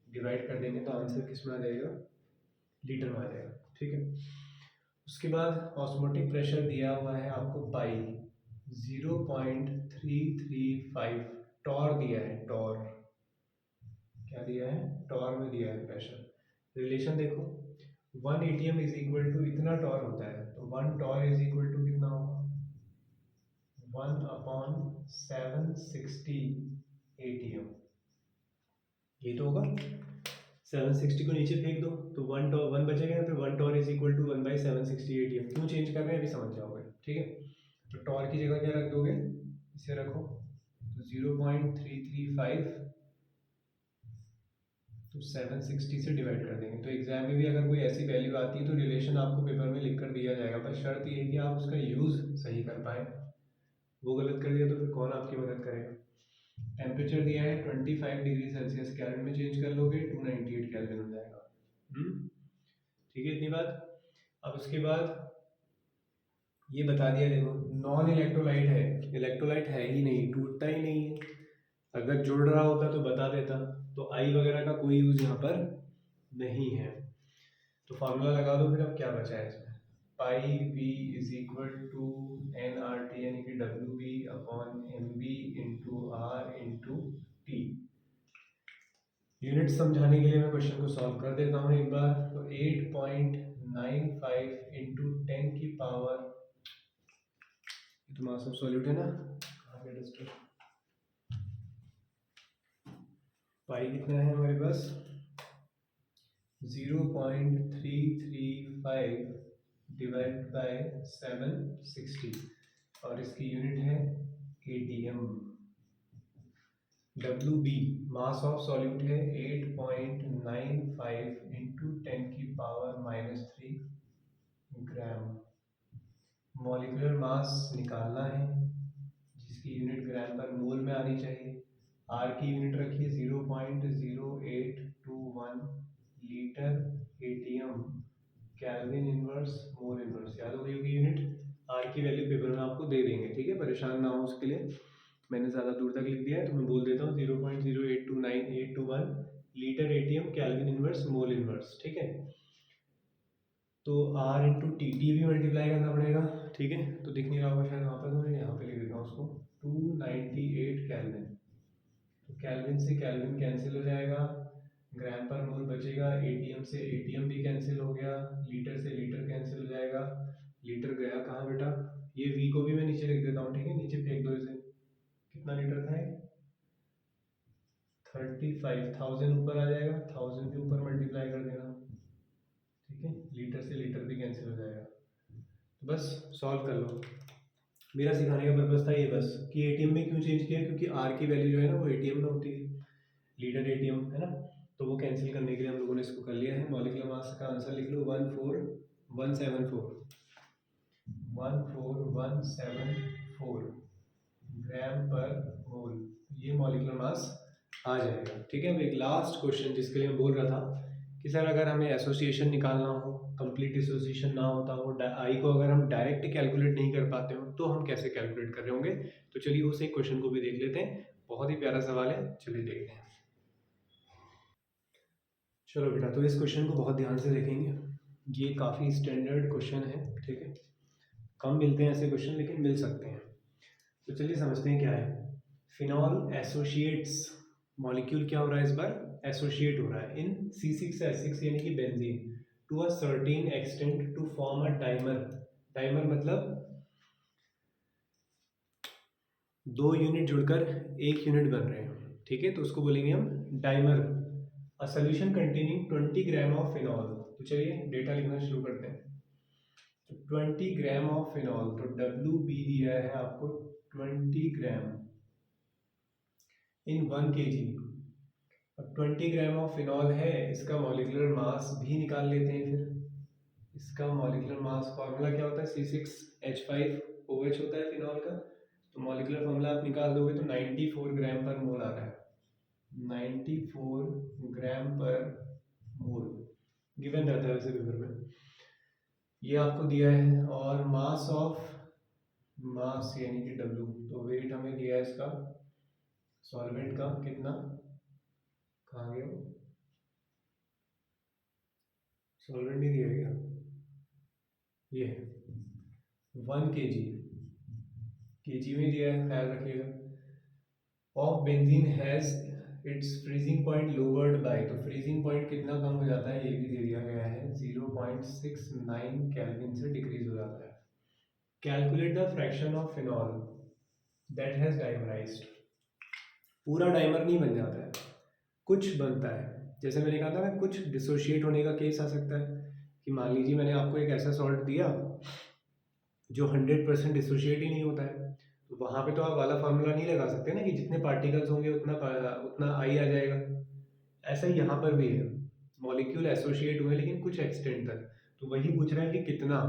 डिवाइड कर देंगे तो आंसर किस में आ जाएगा, लीटर में आ जाएगा, ठीक है। उसके बाद ऑस्मोटिक प्रेशर दिया हुआ है आपको पाई 0.335, टॉर दिया है, टॉर क्या दिया है, टॉर में दिया है प्रेशर। रिलेशन देखो, 1 एटीएम इज इक्वल टू इतना टॉर होता है, तो 1 टॉर इज इक्वल टू कितना होगा, 1/760 एटीएम, ये तो होगा। 760 को नीचे फेंक दो तो 1 बचेगा, फिर 1 torr is equal to 1/760 ATM. क्यों चेंज कर रहे हैं अभी समझ जाओगे, ठीक है। तो टॉर की जगह क्या रख दोगे, इसे रखो, तो 0.335 तो 760 से डिवाइड कर देंगे। तो एग्जाम में भी अगर कोई ऐसी वैल्यू आती है तो रिलेशन आपको पेपर में लिख कर दिया जाएगा, पर शर्त ये है कि आप उसका यूज़ सही कर पाए। वो गलत कर दिया तो फिर कौन आपकी मदद करेगा। टेम्परेचर दिया है 25 डिग्री सेल्सियस, केल्विन में चेंज कर लोगे 298 केल्विन हो जाएगा। ठीक है, इतनी बात। अब उसके बाद ये बता दिया, देखो नॉन इलेक्ट्रोलाइट है, इलेक्ट्रोलाइट है ही नहीं, टूटता ही नहीं है। अगर जुड़ रहा होता तो बता देता, तो आई वगैरह का कोई यूज यहाँ पर नहीं है। तो फार्मूला लगा दो फिर। अब क्या बचा है इसमें, pi V is equal to N R T, यानी कि W B upon M B into R into T. Unit समझाने के लिए मैं क्वेश्चन को सॉल्व कर देता हूँ एक बार। तो 8.95 इंटू 10 की पावर, तो मास ऑफ सॉल्यूट है ना, कहाँ पे डिस्टर, पाई कितना है हमारे पास 0.335 डिवाइड बाय 760, और इसकी यूनिट है ATM. W B mass of solute है 8.95 इंटू 10 की पावर -3 ग्राम। मॉलिक्यूलर मास निकालना है जिसकी यूनिट ग्राम पर मोल में आनी चाहिए। आर की यूनिट रखिए 0.0821 litre ATM kelvin inverse mole inverse, याद हो गई होगी यूनिट। आर की वैल्यू पेपर में आपको दे देंगे, ठीक है, परेशान ना हो उसके लिए। मैंने ज़्यादा दूर तक लिख दिया है तो मैं बोल देता हूँ 0.0829821 litre ATM kelvin inverse mole inverse, ठीक है। तो आर इंटू टी, टी भी मल्टीप्लाई करना पड़ेगा, ठीक है। तो दिख नहीं रहा होगा शायद वहाँ पर, तो मैं यहाँ पे लिख देता हूँ उसको 298 केल्विन। तो केल्विन से केल्विन कैंसिल हो जाएगा, ग्राम पर मोल बचेगा, एटीएम से एटीएम भी कैंसिल हो गया, लीटर से लीटर कैंसिल हो जाएगा। लीटर गया कहाँ बेटा, ये वी को भी मैं नीचे लिख देता हूँ, ठीक है, नीचे फेंक दो इसे। कितना लीटर था ये, 35,000 ऊपर आ जाएगा, 1000 भी ऊपर मल्टीप्लाई कर देना, ठीक है। लीटर से लीटर भी कैंसिल हो जाएगा। तो बस सॉल्व कर लो। मेरा सिखाने का पर्पज़ था ये बस, कि एटीएम में क्यों चेंज किया, क्योंकि आर की वैल्यू जो है ना वो एटीएम में होती है, लीटर एटीएम है ना। तो वो कैंसिल करने के लिए हम लोगों ने इसको कर लिया है। मॉलिक्यूलर मास का आंसर लिख लो 14174 ग्राम पर मोल, ये मॉलिक्यूलर मास आ जाएगा। ठीक है, अब एक लास्ट क्वेश्चन जिसके लिए मैं बोल रहा था कि सर अगर हमें एसोसिएशन निकालना हो, कंप्लीट एसोसिएशन ना होता हो, आई को अगर हम डायरेक्ट कैलकुलेट नहीं कर पाते हो तो हम कैसे कैलकुलेट कर रहे होंगे। तो चलिए उस एक क्वेश्चन को भी देख लेते हैं, बहुत ही प्यारा सवाल है, चलिए देखते हैं। चलो बेटा, तो इस क्वेश्चन को बहुत ध्यान से देखेंगे, ये काफ़ी स्टैंडर्ड क्वेश्चन है। ठीक है, कम मिलते हैं ऐसे क्वेश्चन लेकिन मिल सकते हैं। तो चलिए समझते हैं क्या है। फिनॉल एसोसिएट्स, मॉलिक्यूल क्या हो रहा है इस बार, एसोसिएट हो रहा है इन C6H6 यानी कि benzene to a certain extent to form a dimer. Dimer मतलब दो यूनिट जुड़कर एक यूनिट बन रहे हैं। ठीक है, तो उसको बोलेंगे हम dimer. A solution containing 20 gram of phenol. तो चलिए डेटा लिखना शुरू करते हैं। तो 20 ग्राम ऑफ फिनॉल, तो WB दिया है आपको 20 ग्राम इन 1 kg। अब 20 ग्राम ऑफ फिनॉल है, इसका मॉलिक्यूलर मास भी निकाल लेते हैं फिर। इसका मॉलिक्यूलर मास फार्मूला क्या होता है, C6H5OH होता है फिनॉल का। तो मॉलिक्यूलर फार्मूला आप निकाल दोगे तो 94 ग्राम पर मोल आ रहा है, 94 ग्राम पर मोल गिवन रहता है वैसे पेपर में, ये आपको दिया है। और मास ऑफ, मास यानी कि W, तो वेट हमें दिया है इसका सॉल्वेंट का कितना, कहाँ गया सॉल्वेंट नहीं दिया गया, ये 1 kg, kg में दिया है, ख्याल रखिएगा। Of benzene has its freezing point lowered by, तो फ्रीजिंग पॉइंट कितना कम हो जाता है ये भी दे दिया गया है, 0.69 केल्विन से डिक्रीज हो जाता है। Calculate the fraction of phenol that has dimerised. पूरा डाइमर नहीं बन जाता है, कुछ बनता है। जैसे मैंने कहा था ना, कुछ डिसोशिएट होने का केस आ सकता है कि मान लीजिए मैंने आपको एक ऐसा सॉल्ट दिया जो 100% डिसोशिएट ही नहीं होता है, तो वहाँ पे तो आप वाला फार्मूला नहीं लगा सकते ना कि जितने पार्टिकल्स होंगे उतना आई आ जाएगा। ऐसा ही यहाँ पर भी है, मॉलिक्यूल एसोसिएट हुए लेकिन कुछ एक्सटेंट तक, तो वही पूछ रहा है कि कितना।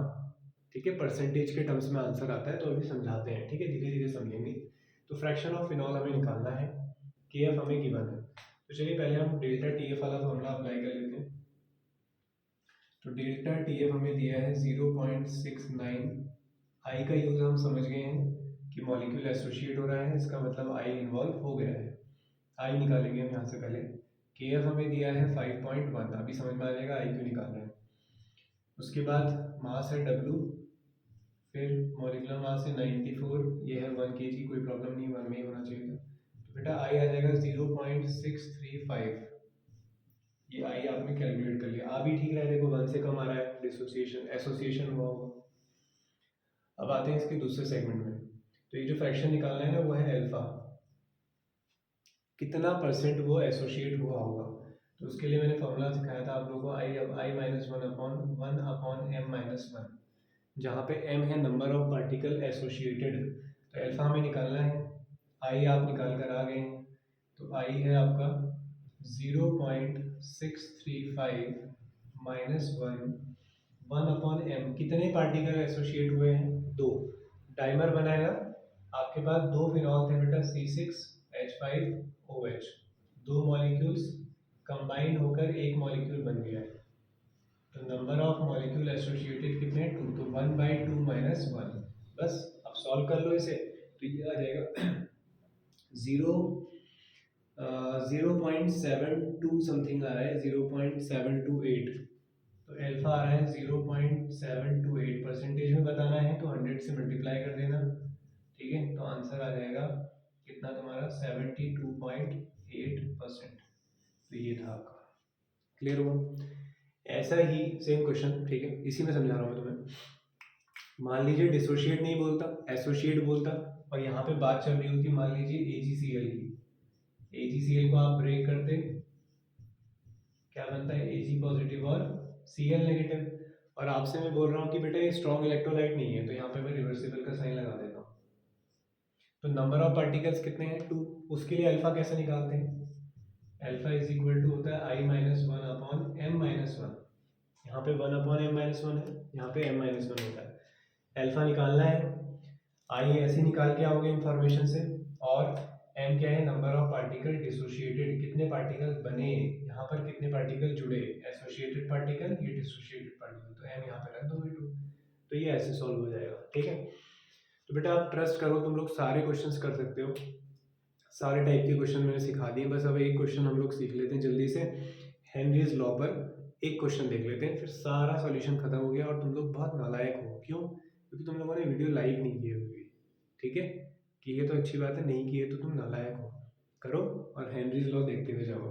ठीक है, परसेंटेज के टर्म्स में आंसर आता है, तो अभी समझाते हैं। ठीक है, धीरे धीरे समझेंगे। तो फ्रैक्शन ऑफ फिनॉल हमें निकालना है, KF हमें गिवन है। तो चलिए पहले हम डेल्टा TF वाला फॉर्मूला अप्लाई कर लेते हैं। तो डेल्टा TF हमें दिया है 0.69। आई का यूज़ हम समझ गए हैं कि मॉलिक्यूल एसोसिएट हो रहा है, इसका मतलब आई इन्वॉल्व हो गया है। आई निकालेंगे हम यहाँ से पहले। KF हमें दिया है 5.1, अभी समझ में आ जाएगा आई क्यों निकाल रहे हैं। उसके बाद मास है W, फिर मॉलिक्यूलर मास है 94, ये है 1 kg, कोई प्रॉब्लम नहीं, 1 में ही होना चाहिए था। तो बेटा आई आ जाएगा 0.635, ये आई आपने कैलकुलेट कर लिया। आ भी ठीक रहा है, देखो 1 से कम आ रहा है, डिसोसिएशन एसोसिएशन हुआ होगा। अब आते हैं इसके दूसरे सेगमेंट में। तो ये जो फ्रैक्शन निकालना है ना, वो है अल्फा, कितना परसेंट वो एसोसिएट हुआ होगा। तो उसके लिए मैंने फॉर्मूला सिखाया था आप लोगों को, I minus one upon M minus one, जहाँ पे एम है नंबर ऑफ पार्टिकल एसोसिएटेड। तो अल्फा हमें निकालना है, आई आप निकाल कर आ गए हैं। तो आई है आपका 0.635 माइनस वन अपॉन एम, कितने पार्टिकल एसोसिएट हुए हैं, दो। डाइमर बनाएगा, आपके पास दो फिनॉल थे बेटा, C6H5OH, दो मॉलिक्यूल्स कंबाइन होकर एक मॉलिक्यूल बन गया है। तो नंबर ऑफ मॉलिक्यूल एसोसिएटेड कितने हैं, 2, तो 1/2 माइनस 1। बस अब सॉल्व कर लो इसे, तो ये आ जाएगा 0.72 समथिंग आ रहा है, 0.728। तो अल्फा आ रहा है 0.728, परसेंटेज में बताना है तो 100 से मल्टीप्लाई कर देना। ठीक है, तो आंसर आ जाएगा कितना तुम्हारा, 72.8%। तो ये था आपका, क्लियर हुआ। ऐसा ही सेम क्वेश्चन, ठीक है, इसी में समझा रहा हूँ मैं तुम्हें। मान लीजिए डिसोशिएट नहीं बोलता, एसोसिएट बोलता, और यहाँ पे बात चल रही होती मान लीजिए AgCl की। AgCl को आप ब्रेक करते, क्या बनता है, Ag पॉजिटिव और Cl नेगेटिव। और आपसे मैं बोल रहा हूँ कि बेटा ये स्ट्रॉन्ग इलेक्ट्रोलाइट नहीं है, तो यहाँ पे मैं रिवर्सिबल का साइन लगा देता हूँ। तो नंबर ऑफ पार्टिकल्स कितने हैं, 2। उसके लिए अल्फा कैसे निकालते हैं, अल्फा इज इक्वल टू होता है I पे 1/m-1 है, यहाँ पे m-1 होता है। अल्फा निकालना है, आई ऐसे निकाल के आओगे इंफॉर्मेशन से, और m क्या है, नंबर ऑफ पार्टिकल डिसोशिएटेड, कितने पार्टिकल बने, यहाँ पर कितने पार्टिकल जुड़े, एसोसिएटेड पार्टिकल, ये डिसोशिएटेड पार्टिकल, तो m यहाँ पे रख दोगे 2, तो ये ऐसे सॉल्व हो जाएगा। ठीक है, तो बेटा आप ट्रस्ट करो, तुम लोग सारे क्वेश्चंस कर सकते हो, सारे टाइप के क्वेश्चन मैंने सिखा दिए। बस अब एक क्वेश्चन हम लोग सीख लेते हैं जल्दी से, हेनरीज लॉ पर एक क्वेश्चन देख लेते हैं, फिर सारा सॉल्यूशन खत्म हो गया और तुम लोग बहुत नालायक हो। क्यों? क्योंकि तुम लोगों ने वीडियो लाइक नहीं की होगी। ठीक है, कि ये तो अच्छी बात है, नहीं किए तो तुम नालायक हो। करो और हेनरीज लॉ देखते हुए जाओ।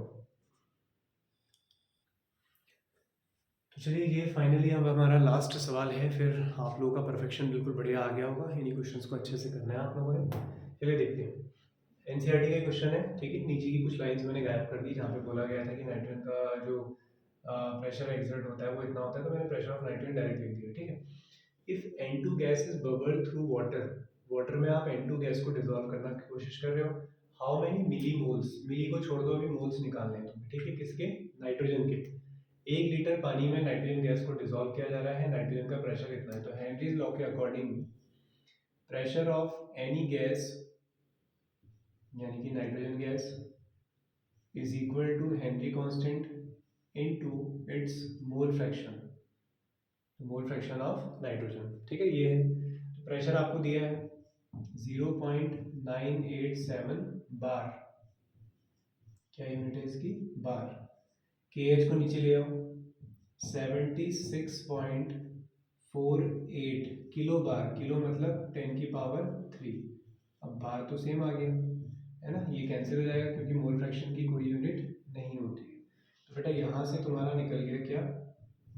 तो चलिए, ये फाइनली अब हमारा लास्ट सवाल है, फिर आप लोगों का परफेक्शन बिल्कुल बढ़िया आ गया होगा। इन्हीं क्वेश्चंस को अच्छे से करना है आप लोगों ने। चलिए देखते हैं, एनसीईआरटी का क्वेश्चन है। ठीक है, नीचे की कुछ लाइंस मैंने गायब कर दी, जहाँ पे बोला गया था कि नाइट्रोजन का जो प्रेशर एक्सर्ट होता है वो इतना होता है, तो मैंने प्रेशर ऑफ नाइट्रोजन डायरेक्ट लिख दिया। ठीक है, if N2 gas is bubbled through water, water में आप N2 गैस को डिसॉल्व करना की कोशिश कर रहे हो, हाउ मेनी मिली मोल्स, मिली को छोड़ दो, अभी मोल्स निकालने हैं तुम्हें। ठीक है, किसके, नाइट्रोजन के। 1 लीटर पानी में नाइट्रोजन गैस को डिसॉल्व किया जा रहा है, नाइट्रोजन का प्रेशर कितना है, तो हेनरीज लॉ के according pressure of any gas, यानी कि nitrogen gas, is equal to Henry constant into its mole fraction, mole fraction of nitrogen. ठीक है, ये है, तो प्रेशर आपको दिया है 0.987 बार, क्या यूनिट है इसकी, बार। के एच को नीचे ले आओ, 76.48 किलो बार, किलो मतलब 10⁻3। अब बार तो सेम आ गया है ना, ये कैंसिल हो जाएगा क्योंकि मोल फ्रैक्शन की कोई यूनिट नहीं होती है। तो बेटा यहाँ से तुम्हारा निकल गया क्या,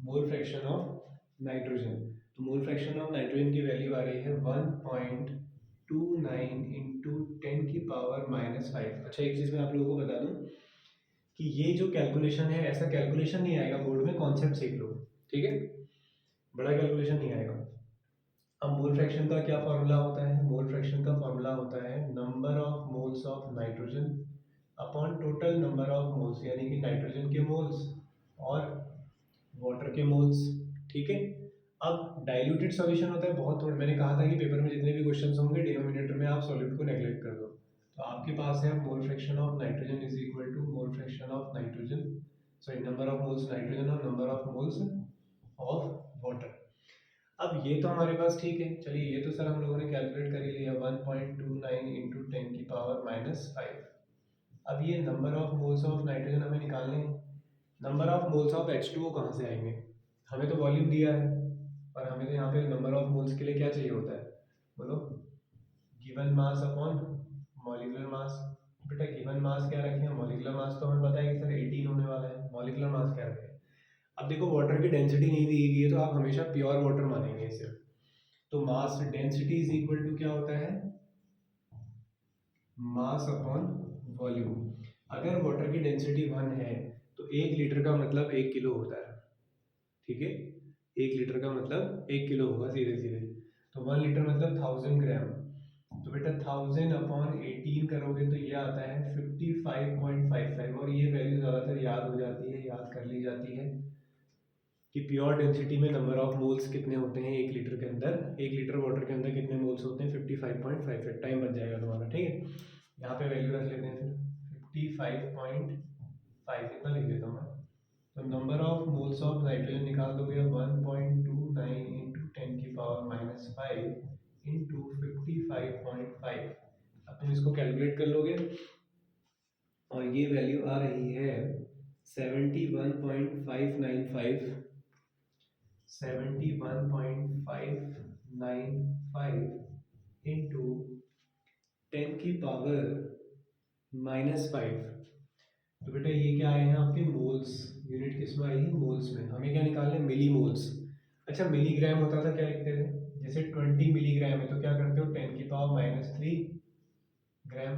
मोल फ्रैक्शन ऑफ नाइट्रोजन। तो मोल फ्रैक्शन ऑफ नाइट्रोजन की वैल्यू आ रही है 1.29 इंटू 10⁻⁵। अच्छा, एक चीज़ मैं आप लोगों को बता दूं कि ये जो कैलकुलेशन है, ऐसा कैलकुलेशन नहीं आएगा बोर्ड में, कॉन्सेप्ट सीख लो। ठीक है, बड़ा कैलकुलेशन नहीं आएगा। अब मोल फ्रैक्शन का क्या फॉर्मूला होता है, मोल फ्रैक्शन का फॉर्मूला होता है number of moles of nitrogen upon total number of moles, यानी कि नाइट्रोजन के मोल्स और वाटर के मोल्स। ठीक है, अब डाइल्यूटेड सॉल्यूशन होता है बहुत थोड़ा, मैंने कहा था कि पेपर में जितने भी क्वेश्चंस होंगे डिनोमिनेटर में आप सॉल्यूट को नेग्लेक्ट कर दो। तो आपके पास है mole fraction of nitrogen is equal to mole fraction of nitrogen, sorry number of moles nitrogen और number of moles of water. अब ये तो हमारे पास ठीक है, चलिए ये तो सर हम लोगों ने कैलकुलेट कर ही लिया, 1.29 इंटू 10⁻⁵। अब ये number of moles of nitrogen हमें निकालने हैं, number of moles of H2O कहाँ से आएंगे, हमें तो वॉल्यूम दिया है और हमें तो यहाँ पे नंबर ऑफ मोल्स के लिए क्या चाहिए होता है, बोलो, गिवन मास अपॉन मॉलिक्यूलर मास। बेटा गिवन मास क्या रखें, मॉलिक्यूलर मास तो हमें पता है कि सर 18 होने वाला है, मॉलिक्यूलर मास क्या रखें। अब देखो वाटर की डेंसिटी नहीं दी गई है, तो आप हमेशा प्योर वाटर मानेंगे इसे, तो mass density is equal to क्या होता है, मास अपॉन वॉल्यूम। अगर वाटर की डेंसिटी 1 है तो 1 लीटर का मतलब 1 किलो होता है। ठीक है, 1 लीटर का मतलब 1 किलो होगा सीधे सीधे, तो 1 लीटर मतलब 1000 ग्राम। तो बेटा 1000/18 करोगे तो ये आता है 55.55, और ये वैल्यू ज़्यादातर याद हो जाती है, याद कर ली जाती है कि प्योर डेंसिटी में नंबर ऑफ मोल्स कितने होते हैं 1 लीटर के अंदर, 1 लीटर वाटर के अंदर कितने मोल्स होते हैं 55.55। टाइम बच जाएगा तुम्हारा। ठीक है, यहाँ पे वैल्यू रख लेते हैं फिर 55.5, इतना लिख देता हूँ मैं। तो number of moles of nitrogen निकाल दोगे 1.29 इंटू 10⁻⁵ इंटू 55.5। अब तुम इसको कैलकुलेट कर लोगे और ये वैल्यू आ रही है 71.595, 71.595 इंटू 10⁻⁵। तो बेटा ये क्या आए हैं आपके मोल्स, यूनिट किस में आई है, मोल्स में। हमें क्या निकालना है, मिली मोल्स। अच्छा, मिलीग्राम होता था क्या लिखते थे, जैसे 20 मिलीग्राम है तो क्या करते हो 10⁻³ ग्राम।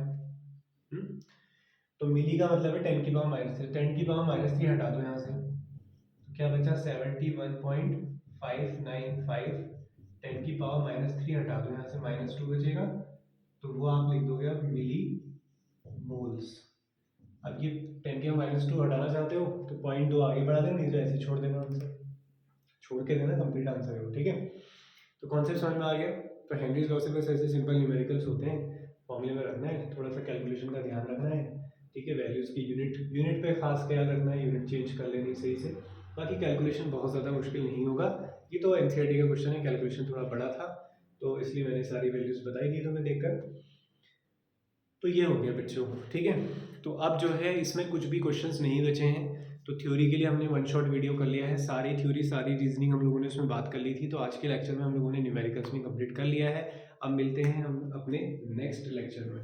तो मिली का मतलब है 10⁻³ 10⁻³ हटा दो यहाँ से, तो क्या बचा 71.595, 10⁻³ हटा दो यहाँ से, -2 बचेगा, तो वो आप लिख दोगे अब मिली मोल्स। अब ये 10⁻² हटाना चाहते हो तो 0.2 आगे बढ़ा देना, नहीं तो ऐसे छोड़ देना आंसर। छोड़ के देना, कंप्लीट आंसर है वो, ठीक है। तो कॉन्सेप्ट समझ में आ गया। तो हेनरीज लॉ से बस ऐसे सिंपल न्यूमेरिकल्स होते हैं, फॉर्मूले में रखना है, थोड़ा सा कैलकुलेशन का ध्यान रखना है, ठीक है। वैल्यूज़ की यूनिट पे खास ख्याल रखना है, यूनिट चेंज कर लेनी सही से। बाकी कैलकुलेशन बहुत ज़्यादा मुश्किल नहीं होगा, ये तो एनसीईआरटी का क्वेश्चन है, कैलकुलेशन थोड़ा बड़ा था तो इसलिए मैंने सारी वैल्यूज़ बताई थी तुम्हें देखकर। तो ये हो गया बच्चों, ठीक है। तो अब जो है इसमें कुछ भी क्वेश्चंस नहीं बचे हैं, तो थ्योरी के लिए हमने वन शॉट वीडियो कर लिया है, सारी थ्योरी सारी रीजनिंग हम लोगों ने उसमें बात कर ली थी। तो आज के लेक्चर में हम लोगों ने न्यूमेरिकल्स में कंप्लीट कर लिया है। अब मिलते हैं हम अपने नेक्स्ट लेक्चर में।